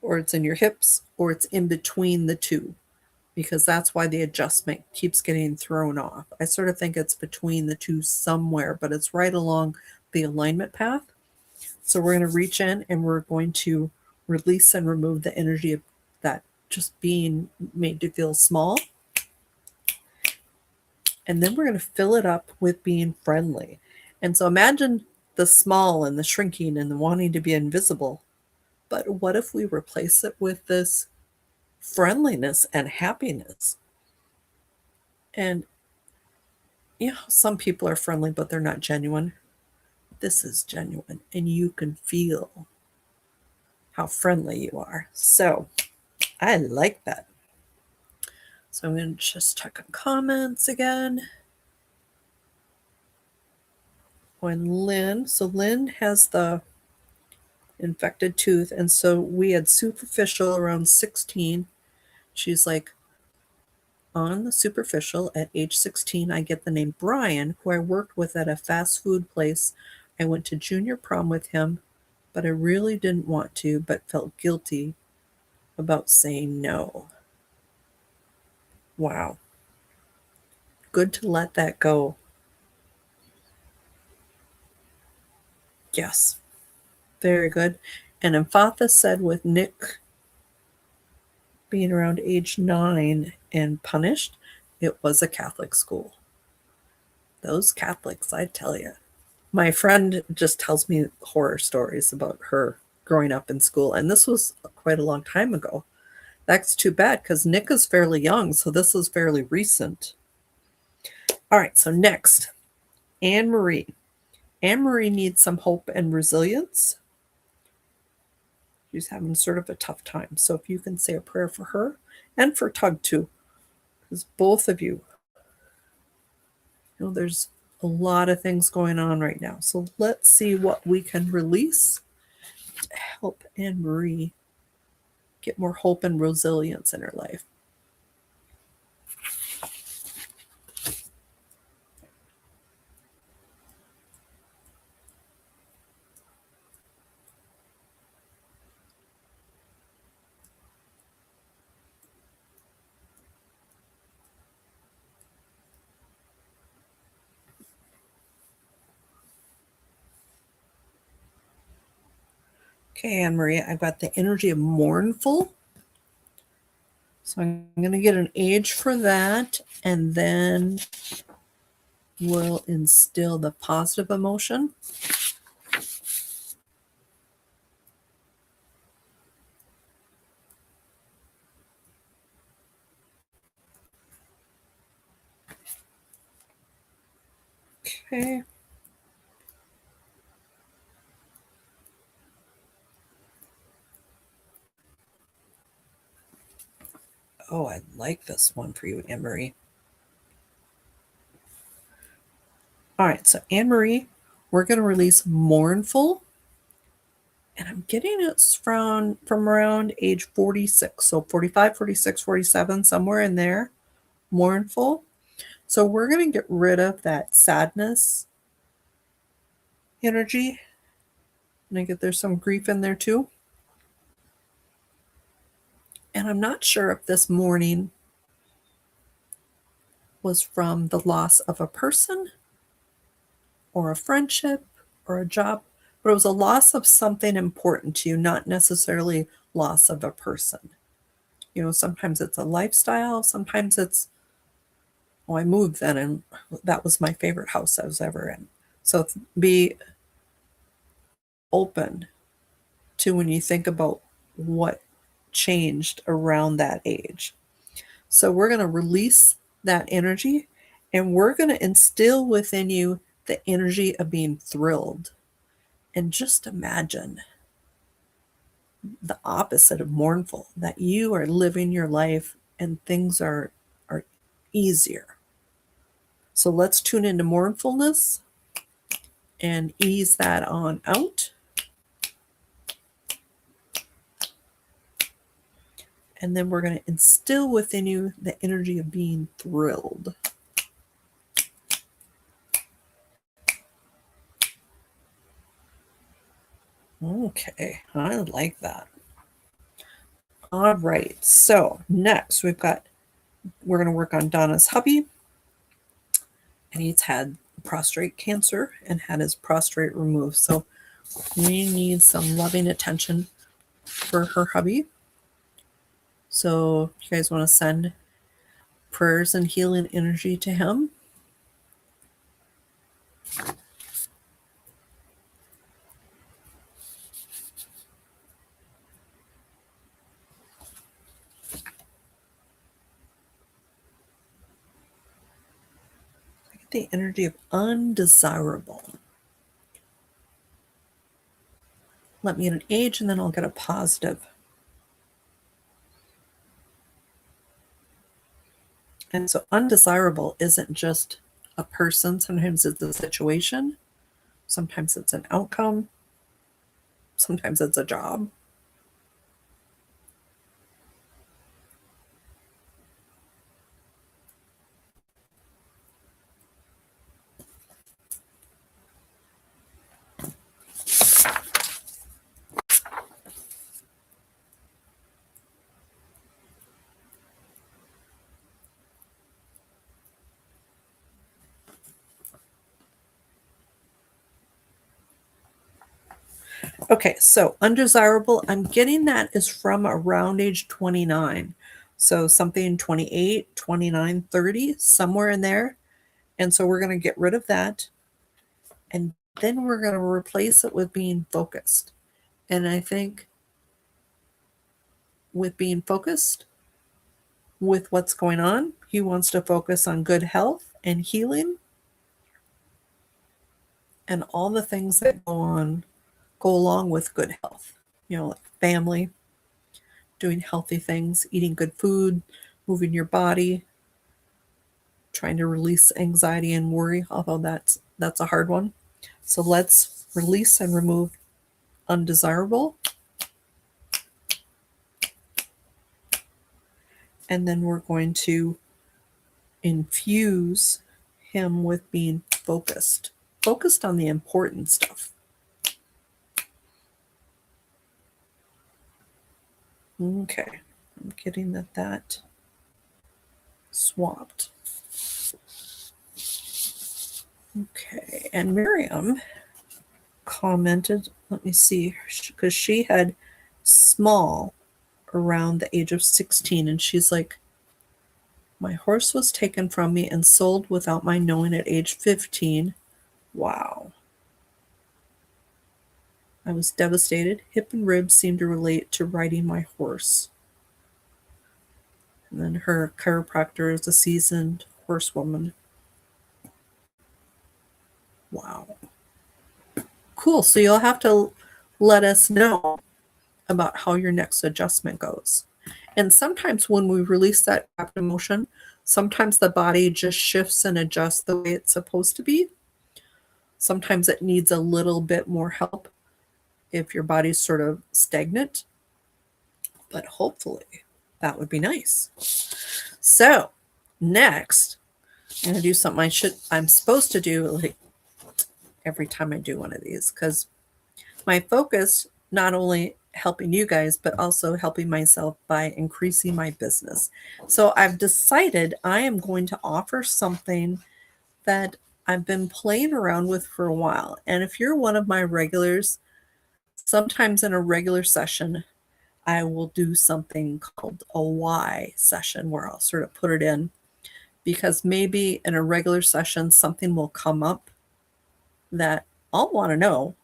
S1: or it's in your hips or it's in between the two, because that's why the adjustment keeps getting thrown off. I sort of think it's between the two somewhere, but it's right along the alignment path. So we're going to reach in and we're going to release and remove the energy of that just being made to feel small. And then we're going to fill it up with being friendly. And so imagine the small and the shrinking and the wanting to be invisible. But what if we replace it with this friendliness and happiness? And some people are friendly, but they're not genuine. This is genuine, and you can feel how friendly you are. So I like that. So I'm going to just check on comments again. When Lynn has the infected tooth, and so we had superficial around 16. She's like, on the superficial at age 16, I get the name Brian, who I worked with at a fast food place. I went to junior prom with him, but I really didn't want to, but felt guilty about saying no. Wow. Good to let that go. Yes. Very good. And Emphatha said with Nick being around age 9 and punished, it was a Catholic school. Those Catholics, I tell you. My friend just tells me horror stories about her growing up in school, and this was quite a long time ago. That's too bad because Nick is fairly young, so this is fairly recent. All right, so next, Anne Marie. Anne Marie needs some hope and resilience. She's having sort of a tough time. So if you can say a prayer for her and for Tug too, because both of you, there's a lot of things going on right now. So let's see what we can release to help Anne Marie get more hope and resilience in her life. Okay, Anne Marie, I've got the energy of mournful. So I'm going to get an age for that, and then we'll instill the positive emotion. Okay. Oh, I like this one for you, Anne Marie. All right, so Anne Marie, we're going to release mournful. And I'm getting it from around age 46. So 45, 46, 47, somewhere in there. Mournful. So we're going to get rid of that sadness energy. And I get there's some grief in there too. And I'm not sure if this mourning was from the loss of a person or a friendship or a job, but it was a loss of something important to you, not necessarily loss of a person. You know, sometimes it's a lifestyle, sometimes it's, oh, I moved then and that was my favorite house I was ever in. So be open to when you think about what changed around that age. So we're going to release that energy and we're going to instill within you the energy of being thrilled. And just imagine the opposite of mournful, that you are living your life and things are easier. So let's tune into mournfulness and ease that on out. And then we're going to instill within you the energy of being thrilled. Okay, I like that. All right, so next we're going to work on Donna's hubby. And he's had prostate cancer and had his prostate removed. So we need some loving attention for her hubby. So you guys want to send prayers and healing energy to him. I get the energy of undesirable. Let me get an age and then I'll get a positive. And so undesirable isn't just a person. Sometimes it's a situation. Sometimes it's an outcome. Sometimes it's a job. Okay, so undesirable, I'm getting that is from around age 29. So something 28, 29, 30, somewhere in there. And so we're going to get rid of that. And then we're going to replace it with being focused. And I think with being focused with what's going on, he wants to focus on good health and healing and all the things that go along with good health. You know, like family, doing healthy things, eating good food, moving your body, trying to release anxiety and worry, although that's a hard one. So let's release and remove undesirable. And then we're going to infuse him with being focused on the important stuff. Okay, I'm getting that swapped. Okay, and Miriam, commented, let me see, because she had small around the age of 16, and she's like, my horse was taken from me and sold without my knowing at age 15. Wow. I was devastated. Hip and ribs seemed to relate to riding my horse. And then her chiropractor is a seasoned horsewoman. Wow. Cool. So you'll have to let us know about how your next adjustment goes. And sometimes when we release that trapped emotion, sometimes the body just shifts and adjusts the way it's supposed to be. Sometimes it needs a little bit more help if your body's sort of stagnant. But hopefully that would be nice. So next, I'm going to do something I'm supposed to do like every time I do one of these, because my focus not only helping you guys, but also helping myself by increasing my business. So I've decided I am going to offer something that I've been playing around with for a while. And if you're one of my regulars, sometimes in a regular session, I will do something called a why session where I'll sort of put it in, because maybe in a regular session, something will come up that I'll want to know,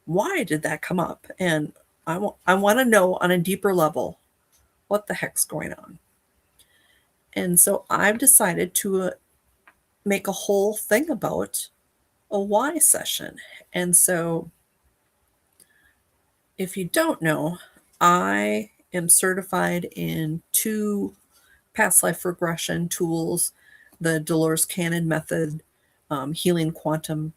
S1: why did that come up? And I want to know on a deeper level what the heck's going on. And so I've decided to make a whole thing about a why session. And so if you don't know, I am certified in 2 past life regression tools, the Dolores Cannon method, healing quantum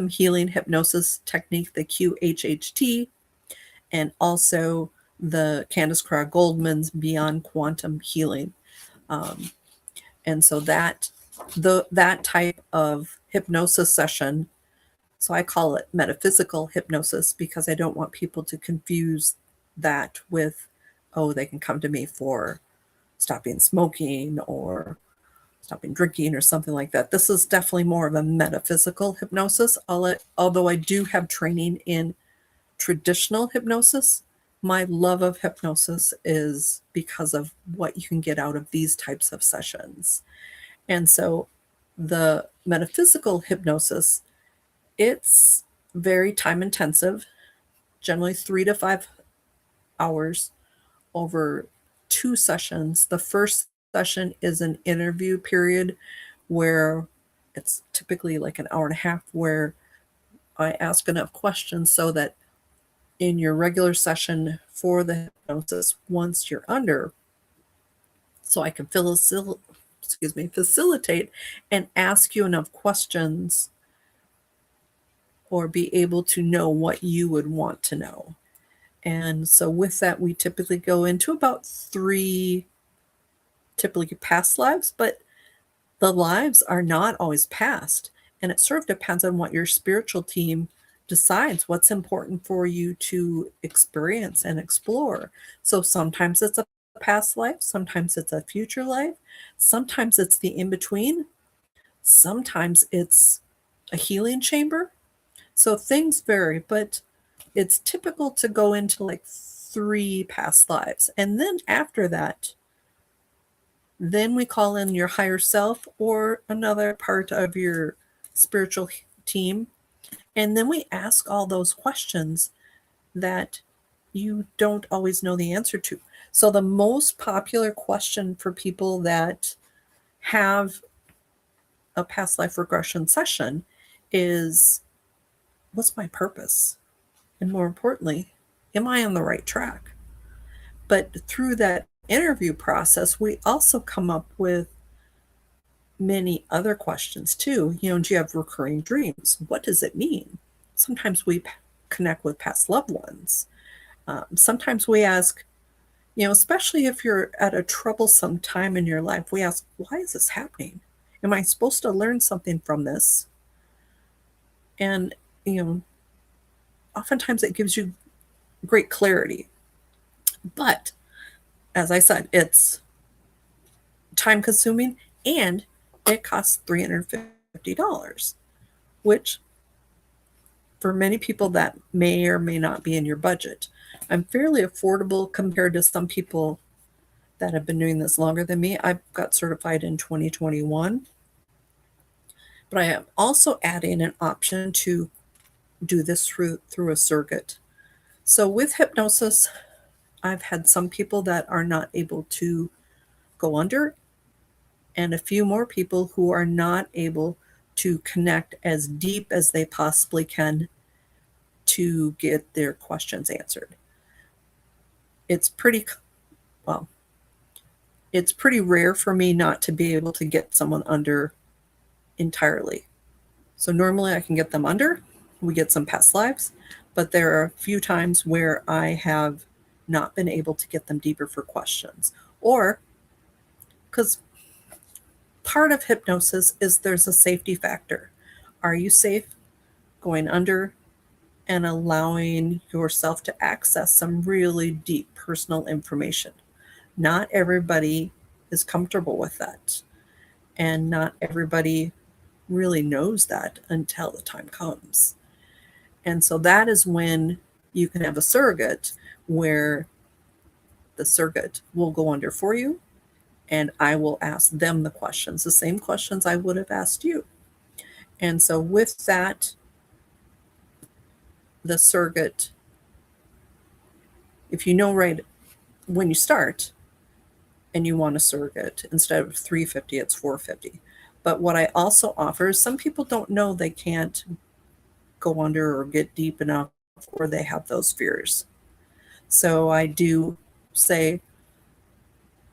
S1: healing hypnosis technique, the QHHT, and also the Candace Craig Goldman's Beyond Quantum Healing. And so that type of hypnosis session, so I call it metaphysical hypnosis because I don't want people to confuse that with, oh, they can come to me for stopping smoking or stopping drinking or something like that. This is definitely more of a metaphysical hypnosis. Although I do have training in traditional hypnosis, my love of hypnosis is because of what you can get out of these types of sessions. And so the metaphysical hypnosis, it's very time intensive, generally 3 to 5 hours over 2 sessions. The first session is an interview period where it's typically like an hour and a half, where I ask enough questions so that in your regular session for the hypnosis, once you're under, so I can facilitate and ask you enough questions or be able to know what you would want to know. And so with that, we typically go into about 3 typically past lives, but the lives are not always past. And it sort of depends on what your spiritual team decides what's important for you to experience and explore. So sometimes it's a past life, sometimes it's a future life, sometimes it's the in between, sometimes it's a healing chamber. So things vary, but it's typical to go into like 3 past lives. And then after that, then we call in your higher self or another part of your spiritual team. And then we ask all those questions that you don't always know the answer to. So the most popular question for people that have a past life regression session is, what's my purpose? And more importantly, am I on the right track? But through that interview process, we also come up with many other questions too. Do you have recurring dreams? What does it mean? Sometimes we connect with past loved ones. Sometimes we ask, especially if you're at a troublesome time in your life, we ask, why is this happening? Am I supposed to learn something from this? And, oftentimes it gives you great clarity. But as I said, it's time consuming and it costs $350, which for many people, that may or may not be in your budget. I'm fairly affordable compared to some people that have been doing this longer than me. I got certified in 2021, but I am also adding an option to do this through a surrogate. So with hypnosis, I've had some people that are not able to go under, and a few more people who are not able to connect as deep as they possibly can to get their questions answered. It's pretty, well, it's pretty rare for me not to be able to get someone under entirely. So normally I can get them under, we get some past lives, but there are a few times where I have not been able to get them deeper for questions. Or because part of hypnosis is there's a safety factor. Are you safe going under and allowing yourself to access some really deep personal information? Not everybody is comfortable with that, and not everybody really knows that until the time comes. And so that is when you can have a surrogate where the surrogate will go under for you, and I will ask them the questions, the same questions I would have asked you. And so with that, the surrogate, if you know right when you start and you want a surrogate, instead of $350, it's $450. But what I also offer is some people don't know they can't go under or get deep enough, or they have those fears. So I do say,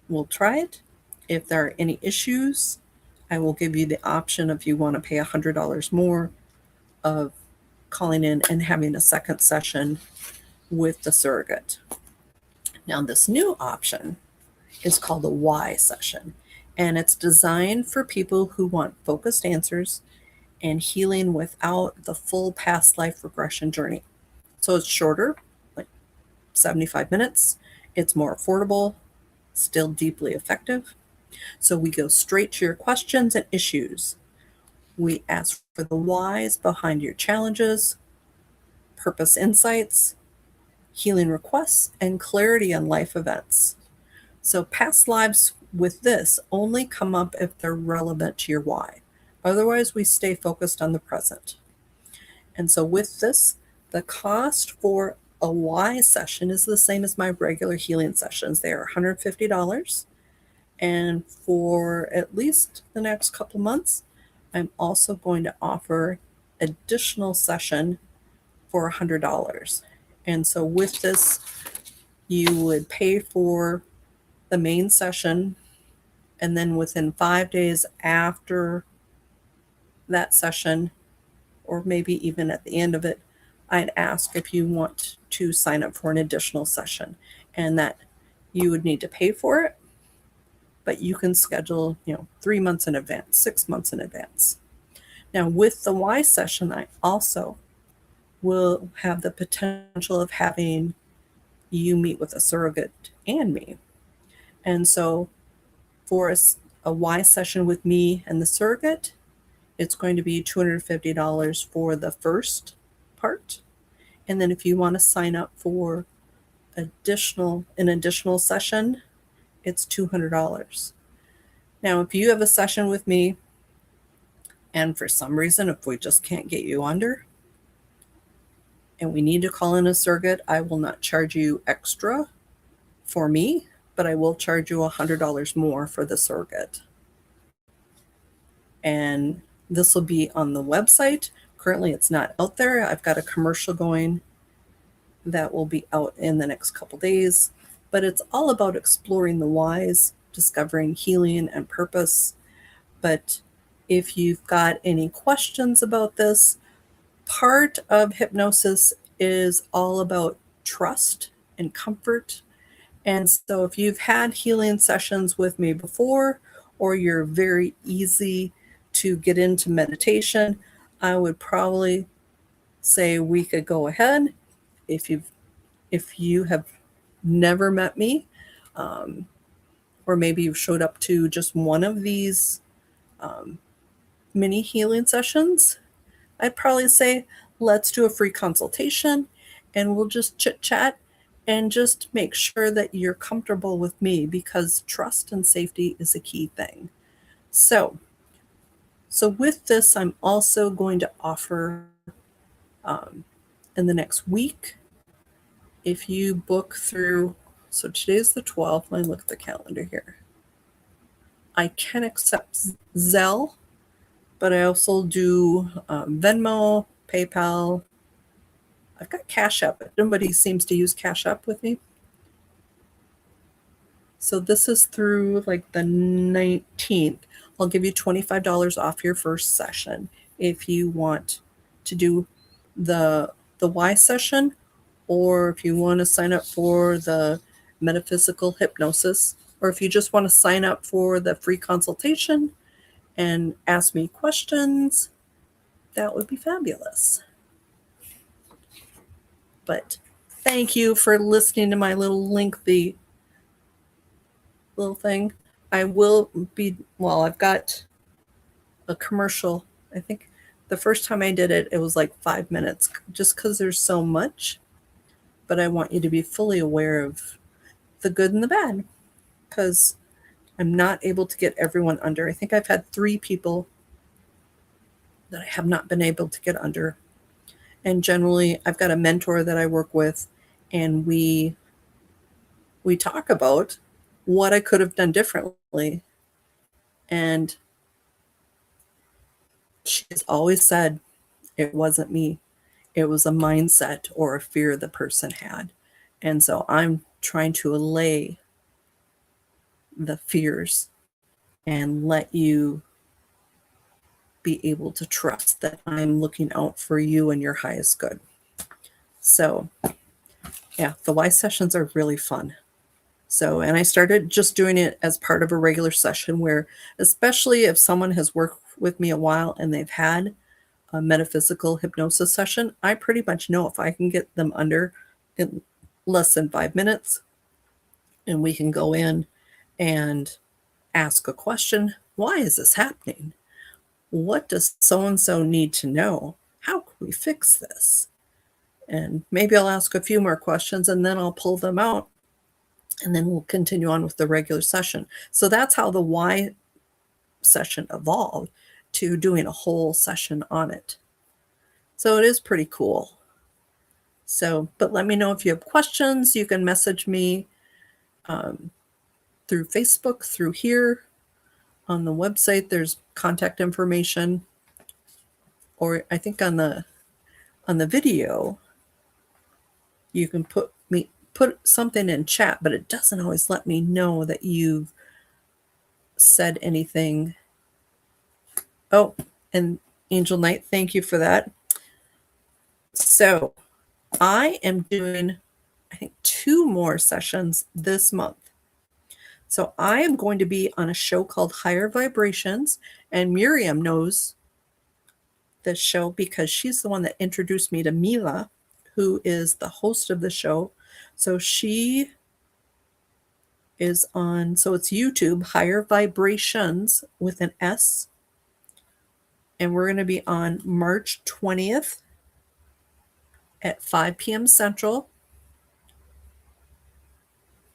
S1: we'll try it. If there are any issues, I will give you the option, if you want to pay $100 more, of calling in and having a second session with the surrogate. Now, this new option is called a why session, and it's designed for people who want focused answers and healing without the full past life regression journey. So it's shorter, like 75 minutes. It's more affordable, still deeply effective. So we go straight to your questions and issues. We ask for the whys behind your challenges, purpose insights, healing requests, and clarity on life events. So past lives with this only come up if they're relevant to your why. Otherwise, we stay focused on the present. And so with this, the cost for a why session is the same as my regular healing sessions. They are $150. And for at least the next couple months, I'm also going to offer additional session for $100. And so with this, you would pay for the main session, and then within 5 days after that session, or maybe even at the end of it, I'd ask if you want to sign up for an additional session, and that you would need to pay for it, but you can schedule, 3 months in advance, 6 months in advance. Now, with the why session, I also will have the potential of having you meet with a surrogate and me. And so for a why session with me and the surrogate, it's going to be $250 for the first part. And then if you want to sign up for an additional session, it's $200. Now, if you have a session with me and for some reason, if we just can't get you under and we need to call in a surrogate, I will not charge you extra for me, but I will charge you $100 more for the surrogate. And this will be on the website. Currently, it's not out there. I've got a commercial going that will be out in the next couple days, but it's all about exploring the whys, discovering healing and purpose. But if you've got any questions about this, part of hypnosis is all about trust and comfort. And so if you've had healing sessions with me before, or you're very easy to get into meditation, I would probably say we could go ahead. If you have never met me, or maybe you've showed up to just one of these mini healing sessions, I'd probably say, let's do a free consultation and we'll just chit chat and just make sure that you're comfortable with me, because trust and safety is a key thing. So with this, I'm also going to offer in the next week, if you book through, so today's the 12th, let me look at the calendar here. I can accept Zelle, but I also do Venmo, PayPal. I've got Cash App, but nobody seems to use Cash App with me. So this is through like the 19th. I'll give you $25 off your first session if you want to do the Y session, or if you want to sign up for the metaphysical hypnosis, or if you just want to sign up for the free consultation and ask me questions, that would be fabulous. But thank you for listening to my little lengthy little thing. I will be, well, I've got a commercial. I think the first time I did it, it was like 5 minutes, just because there's so much. But I want you to be fully aware of the good and the bad, because I'm not able to get everyone under. I think I've had 3 people that I have not been able to get under. And generally, I've got a mentor that I work with, and we talk about what I could have done differently. And she's always said, it wasn't me. It was a mindset or a fear the person had. And so I'm trying to allay the fears and let you be able to trust that I'm looking out for you and your highest good. So yeah, the Y sessions are really fun. So, and I started just doing it as part of a regular session where, especially if someone has worked with me a while and they've had a metaphysical hypnosis session, I pretty much know if I can get them under in less than 5 minutes, and we can go in and ask a question. Why is this happening? What does so-and-so need to know? How can we fix this? And maybe I'll ask a few more questions and then I'll pull them out, and then we'll continue on with the regular session. So that's how the Y session evolved to doing a whole session on it. So it is pretty cool. So, but let me know if you have questions. You can message me through Facebook, through here. On the website, there's contact information. Or I think on the video, you can put something in chat, but it doesn't always let me know that you've said anything. Oh, and Angel Knight, thank you for that. So I am doing, I think, 2 more sessions this month. So I am going to be on a show called Higher Vibrations, and Miriam knows this show because she's the one that introduced me to Mila, who is the host of the show. So she is on, so it's YouTube, Higher Vibrations with an S. And we're going to be on March 20th at 5 p.m. Central.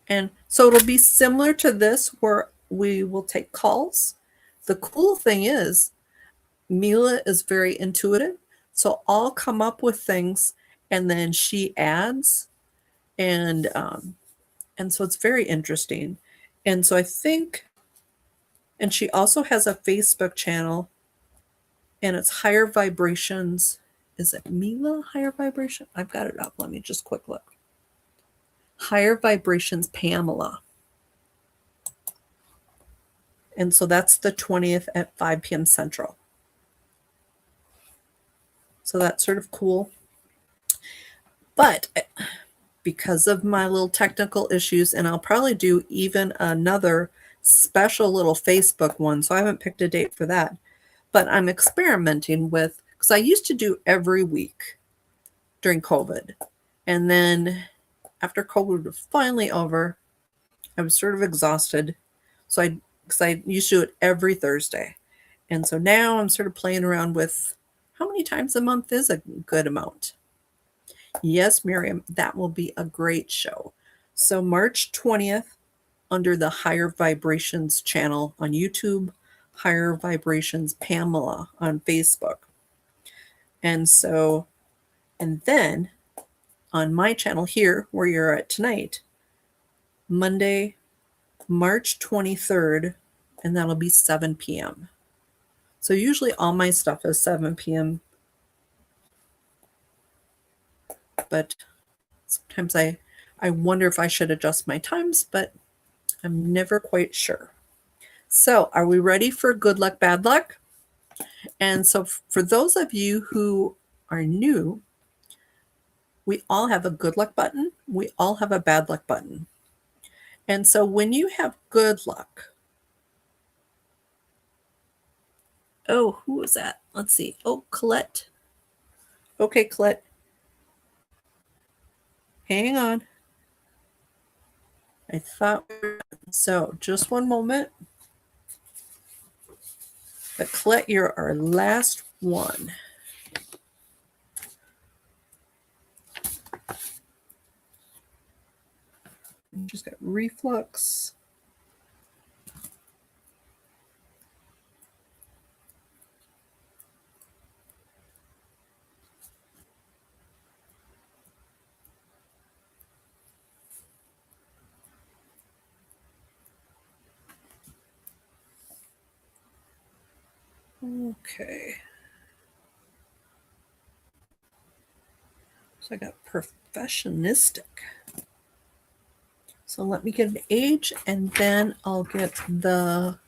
S1: And so it'll be similar to this, where we will take calls. The cool thing is, Mila is very intuitive. So I'll come up with things and then she adds. And so it's very interesting. And so I think, and she also has a Facebook channel, and it's Higher Vibrations. Is it Mila Higher Vibration? I've got it up. Let me just quick look. Higher Vibrations Pamela. And so that's the 20th at 5 p.m. Central. So that's sort of cool. But because of my little technical issues, and I'll probably do even another special little Facebook one, so I haven't picked a date for that. But I'm experimenting with, because I used to do every week during COVID. And then after COVID was finally over, I was sort of exhausted. So because I used to do it every Thursday. And so now I'm sort of playing around with How many times a month is a good amount? Yes, Miriam, that will be a great show. So March 20th, under the Higher Vibrations channel on YouTube, Higher Vibrations Pamela on Facebook. And so, and then on my channel here, where you're at tonight, Monday, March 23rd, and that'll be 7 p.m. So usually all my stuff is 7 p.m. But sometimes I wonder if I should adjust my times, but I'm never quite sure. So are we ready for good luck, bad luck? And so for those of you who are new, we all have a good luck button. We all have a bad luck button. And so when you have good luck, oh, who was that? Let's see. Oh, Colette. Okay, Colette. Hang on. I thought so. Just one moment. But Colette, you're our last one. Just got reflux. Okay. So I got professionistic. So let me get an age and then I'll get the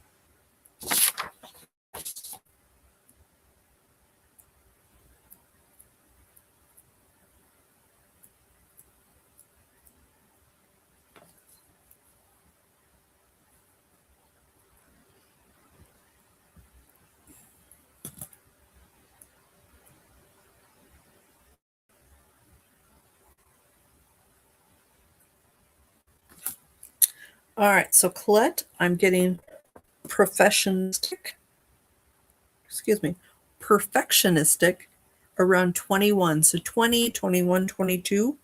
S1: all right, so Colette, I'm getting perfectionistic around 21. So 20, 21, 22.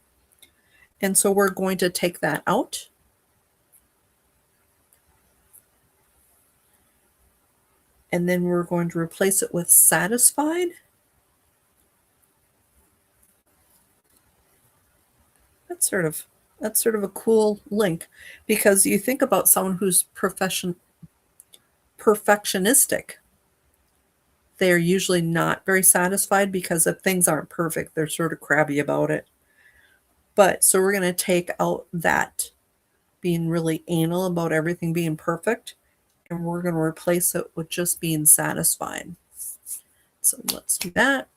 S1: And so we're going to take that out. And then we're going to replace it with satisfied. That's sort of a cool link, because you think about someone who's perfectionistic. They're usually not very satisfied because if things aren't perfect, they're sort of crabby about it. But so we're going to take out that being really anal about everything being perfect, and we're going to replace it with just being satisfied. So let's do that.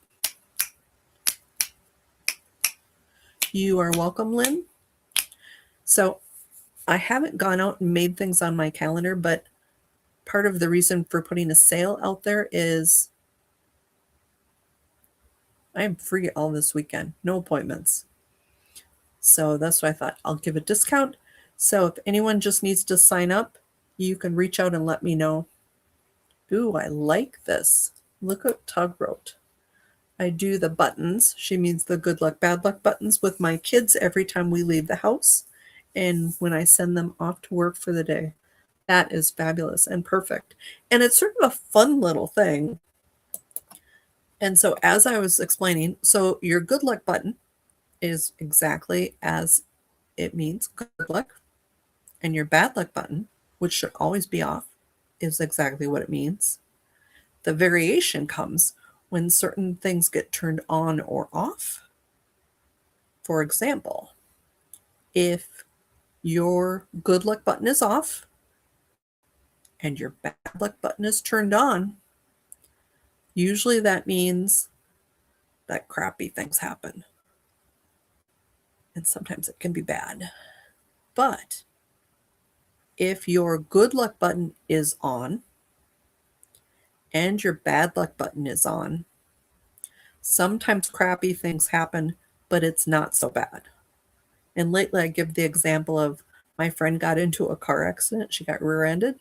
S1: You are welcome, Lynn. So I haven't gone out and made things on my calendar, but part of the reason for putting a sale out there is I am free all this weekend, no appointments. So that's why I thought I'll give a discount. So if anyone just needs to sign up, you can reach out and let me know. Ooh, I like this. Look what Tug wrote. I do the buttons. She means the good luck, bad luck buttons with my kids every time we leave the house and when I send them off to work for the day. That is fabulous and perfect. And it's sort of a fun little thing. And so as I was explaining, so your good luck button is exactly as it means, good luck. And your bad luck button, which should always be off, is exactly what it means. The variation comes when certain things get turned on or off. For example, if your good luck button is off and your bad luck button is turned on, usually that means that crappy things happen. And sometimes it can be bad. But if your good luck button is on and your bad luck button is on, sometimes crappy things happen, but it's not so bad. And lately I give the example of my friend got into a car accident. She got rear-ended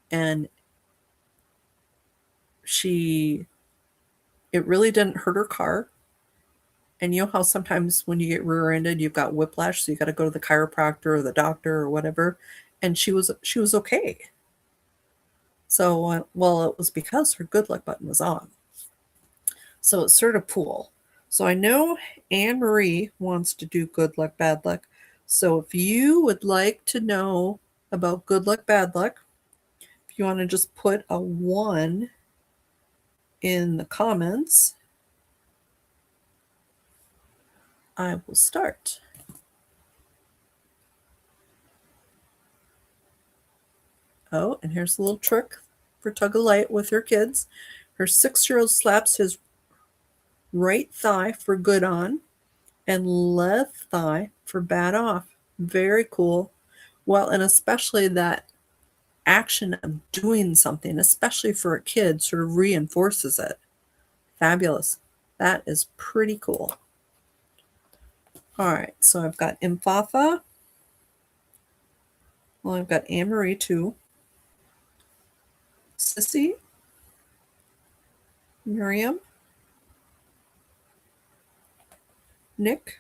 S1: and it really didn't hurt her car. And you know how sometimes when you get rear-ended, you've got whiplash, so you got to go to the chiropractor or the doctor or whatever. And she was okay. So, well, it was because her good luck button was on. So it's sort of cool. So I know Anne Marie wants to do good luck, bad luck. So if you would like to know about good luck, bad luck, if you want to just put a 1 in the comments, I will start. Oh, and here's a little trick for Tug of Light with her kids. Her 6-year-old slaps his right thigh for good on and left thigh for bad off. Very cool. Well, and especially that action of doing something, especially for a kid, sort of reinforces it. Fabulous. That is pretty cool. All right, so I've got Impatha. Well, I've got Anne Marie too. Sissy. Miriam. Nick.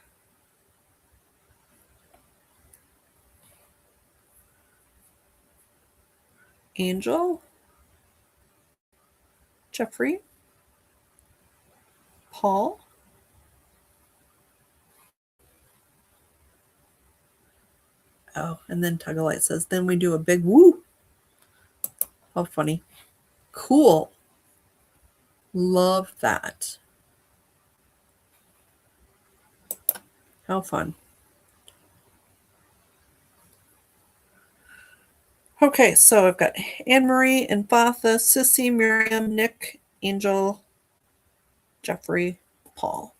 S1: Angel. Jeffrey. Paul. Oh, and then Tug of Light says, then we do a big woo. How funny. Cool. Love that. How fun. Okay, so I've got Anne Marie, Impatha, Sissy, Miriam, Nick, Angel, Jeffrey, Paul.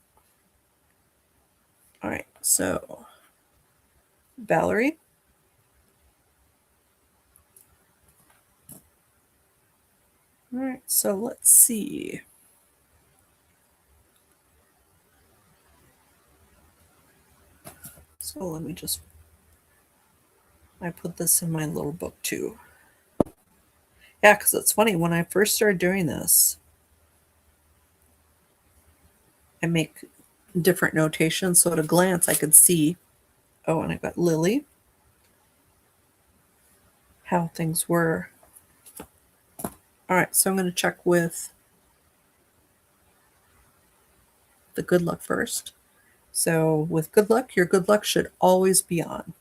S1: All right, so Valerie. All right, so let's see. So let me just, I put this in my little book too. Yeah, because it's funny, when I first started doing this, I make different notations, so at a glance I could see. Oh, and I've got Lily. How things were. All right, so I'm going to check with the good luck first. So with good luck, your good luck should always be on.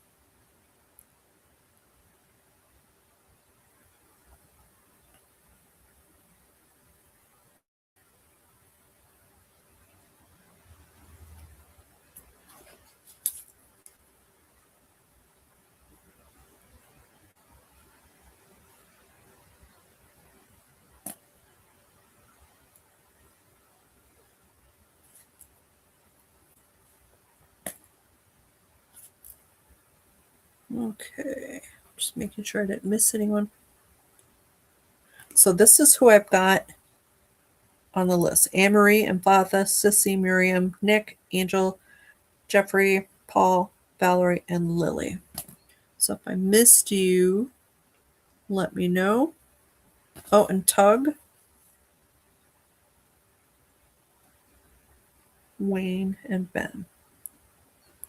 S1: Okay, just making sure I didn't miss anyone. So this is who I've got on the list. Anne-Marie, Impatha, Sissy, Miriam, Nick, Angel, Jeffrey, Paul, Valerie, and Lily. So if I missed you, let me know. Oh, and Tug, Wayne, and Ben.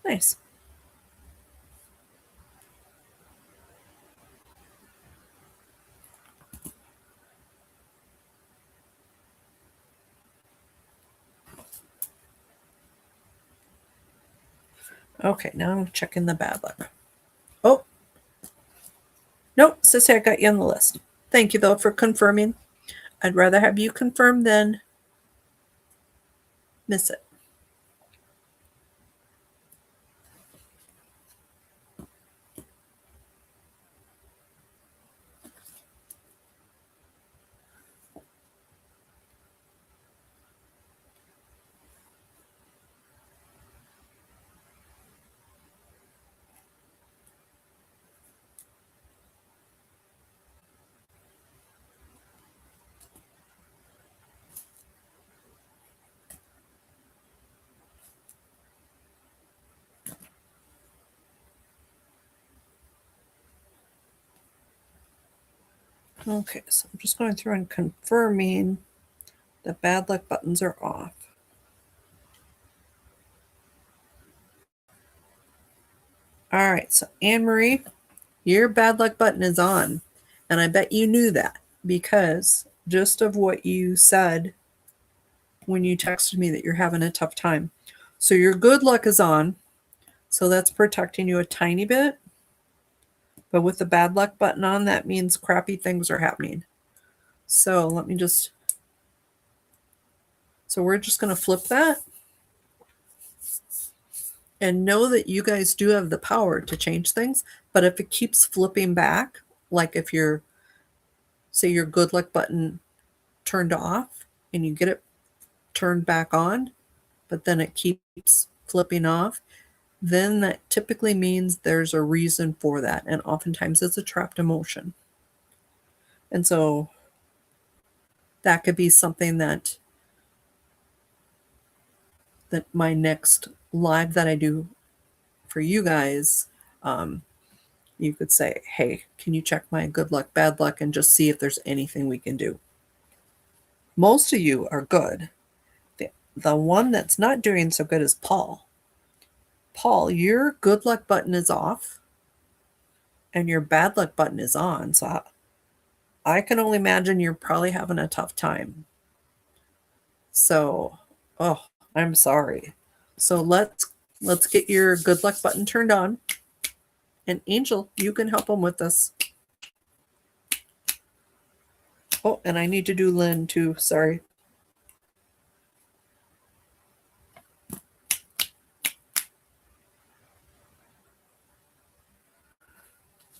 S1: Nice. Okay, now I'm checking the bad luck. Oh, nope, Sissy, I got you on the list. Thank you, though, for confirming. I'd rather have you confirm than miss it. Okay, so I'm just going through and confirming The bad luck buttons are off. All right, so Anne-Marie, your bad luck button is on. And I bet you knew that because just of what you said when you texted me that you're having a tough time. So your good luck is on. So that's protecting you a tiny bit. But with the bad luck button on, that means crappy things are happening. So let me just, so we're just going to flip that. And know that you guys do have the power to change things. But if it keeps flipping back, like if you're, say your good luck button turned off and you get it turned back on, but then it keeps flipping off, then that typically means there's a reason for that. And oftentimes it's a trapped emotion. And so that could be something that my next live that I do for you guys, you could say, hey, can you check my good luck, bad luck, and just see if there's anything we can do. Most of you are good. The one that's not doing so good is Paul. Paul, your good luck button is off and your bad luck button is on. So I can only imagine you're probably having a tough time. So, oh, I'm sorry. So let's get your good luck button turned on. And Angel, you can help them with this. Oh, and I need to do Lynn too. Sorry.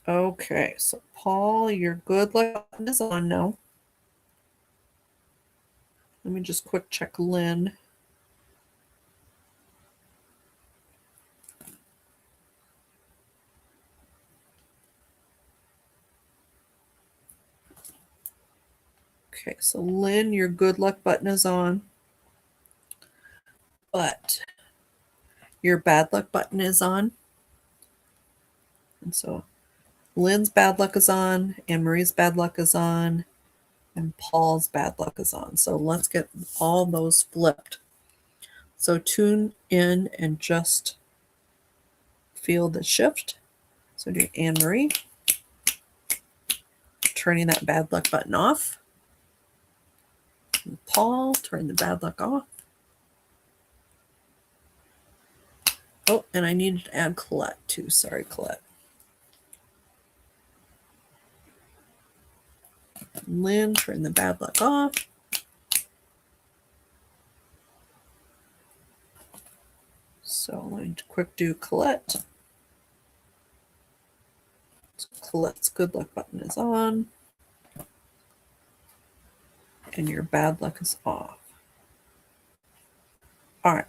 S1: Okay, so Paul, your good luck button is on now. Let me just quick check Lynn. Okay, so Lynn, your good luck button is on. But your bad luck button is on. And so Lynn's bad luck is on, Anne Marie's bad luck is on, and Paul's bad luck is on. So let's get all those flipped. So tune in and just feel the shift. So do Anne Marie, turning that bad luck button off. And Paul, turn the bad luck off. Oh, and I needed to add Colette too. Sorry, Colette. Lynn, turn the bad luck off. So let me quick do Colette. So Colette's good luck button is on. And your bad luck is off. All right.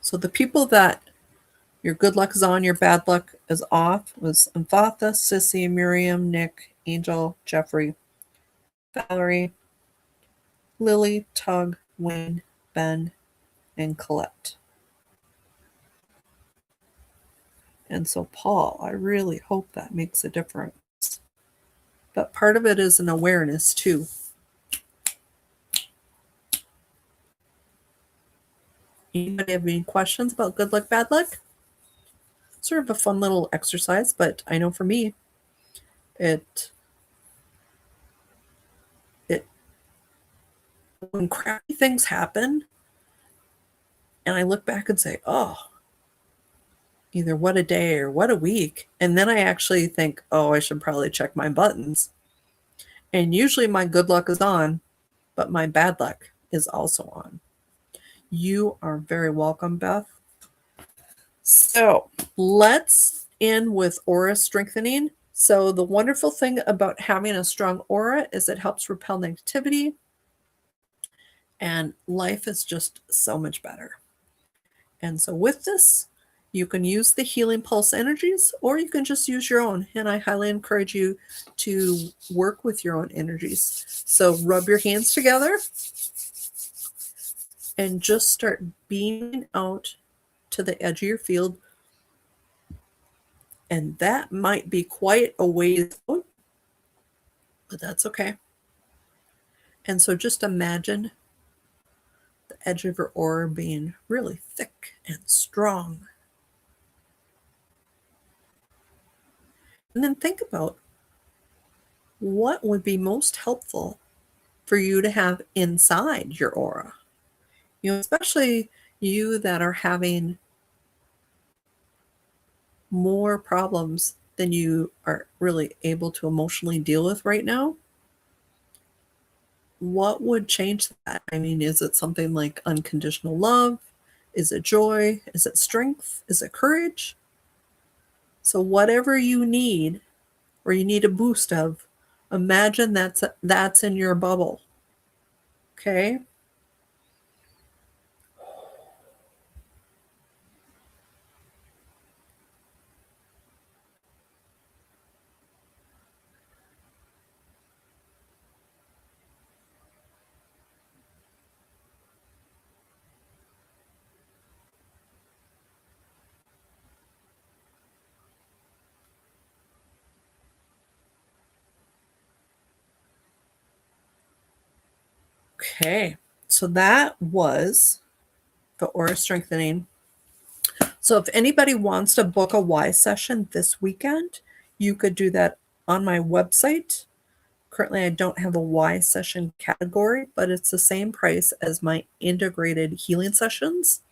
S1: So the people that your good luck is on, your bad luck is off was Amphatha, Sissy, Miriam, Nick, Angel, Jeffrey, Valerie, Lily, Tug, Wayne, Ben, and Colette. And so, Paul, I really hope that makes a difference. But part of it is an awareness, too. Anybody have any questions about good luck, bad luck? Sort of a fun little exercise, but I know for me, when crappy things happen, and I look back and say, oh, either what a day or what a week. And then I actually think, oh, I should probably check my buttons. And usually my good luck is on, but my bad luck is also on. You are very welcome, Beth. So let's end with aura strengthening. So the wonderful thing about having a strong aura is it helps repel negativity. And life is just so much better. And so with this, you can use the healing pulse energies, or you can just use your own. And I highly encourage you to work with your own energies. So rub your hands together and just start beaming out to the edge of your field. And that might be quite a ways out, but that's okay. And so just imagine edge of your aura being really thick and strong. And then think about what would be most helpful for you to have inside your aura. Especially you that are having more problems than you are really able to emotionally deal with right now. What would change that? I mean, is it something like unconditional love? Is it joy? Is it strength? Is it courage? So whatever you need, or you need a boost of, imagine that's in your bubble. Okay? Okay. So that was the aura strengthening. So if anybody wants to book a Y session this weekend, you could do that on my website. Currently, I don't have a Y session category, but it's the same price as my integrated healing sessions.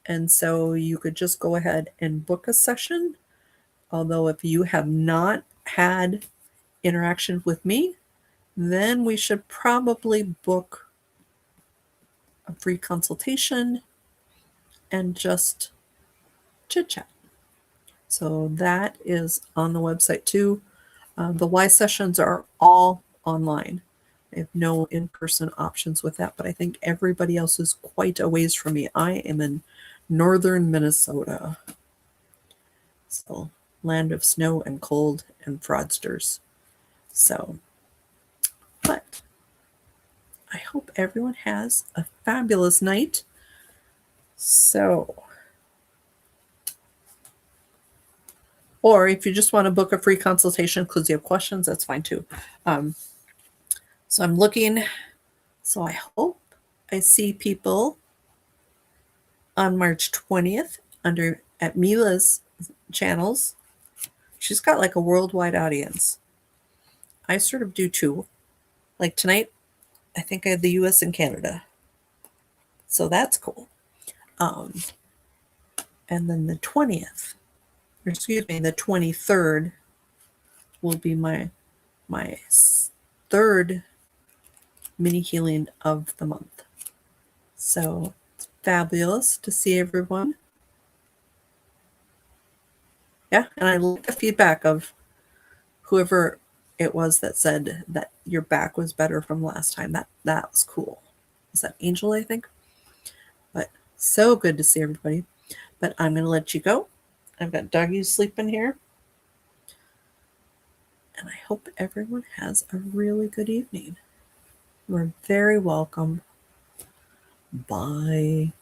S1: And so you could just go ahead and book a session. Although if you have not had interaction with me, then we should probably book a free consultation and just chit chat. So that is on the website too. The Y sessions are all online. I have no in-person options with that, but I think everybody else is quite a ways from me. I am in northern Minnesota. So, land of snow and cold and fraudsters. So, but I hope everyone has a fabulous night. So, or if you just want to book a free consultation because you have questions, that's fine too. So I'm looking. So I hope I see people on March 20th at Mila's channels. She's got like a worldwide audience. I sort of do too. Like tonight, I think I have the US and Canada. So that's cool. And then the 20th, or excuse me, the 23rd will be my third mini healing of the month. So it's fabulous to see everyone. Yeah, and I like the feedback of whoever it was that said that your back was better from last time. That was cool. Was that Angel, I think? But so good to see everybody. But I'm going to let you go. I've got doggies sleeping here. And I hope everyone has a really good evening. You're very welcome. Bye.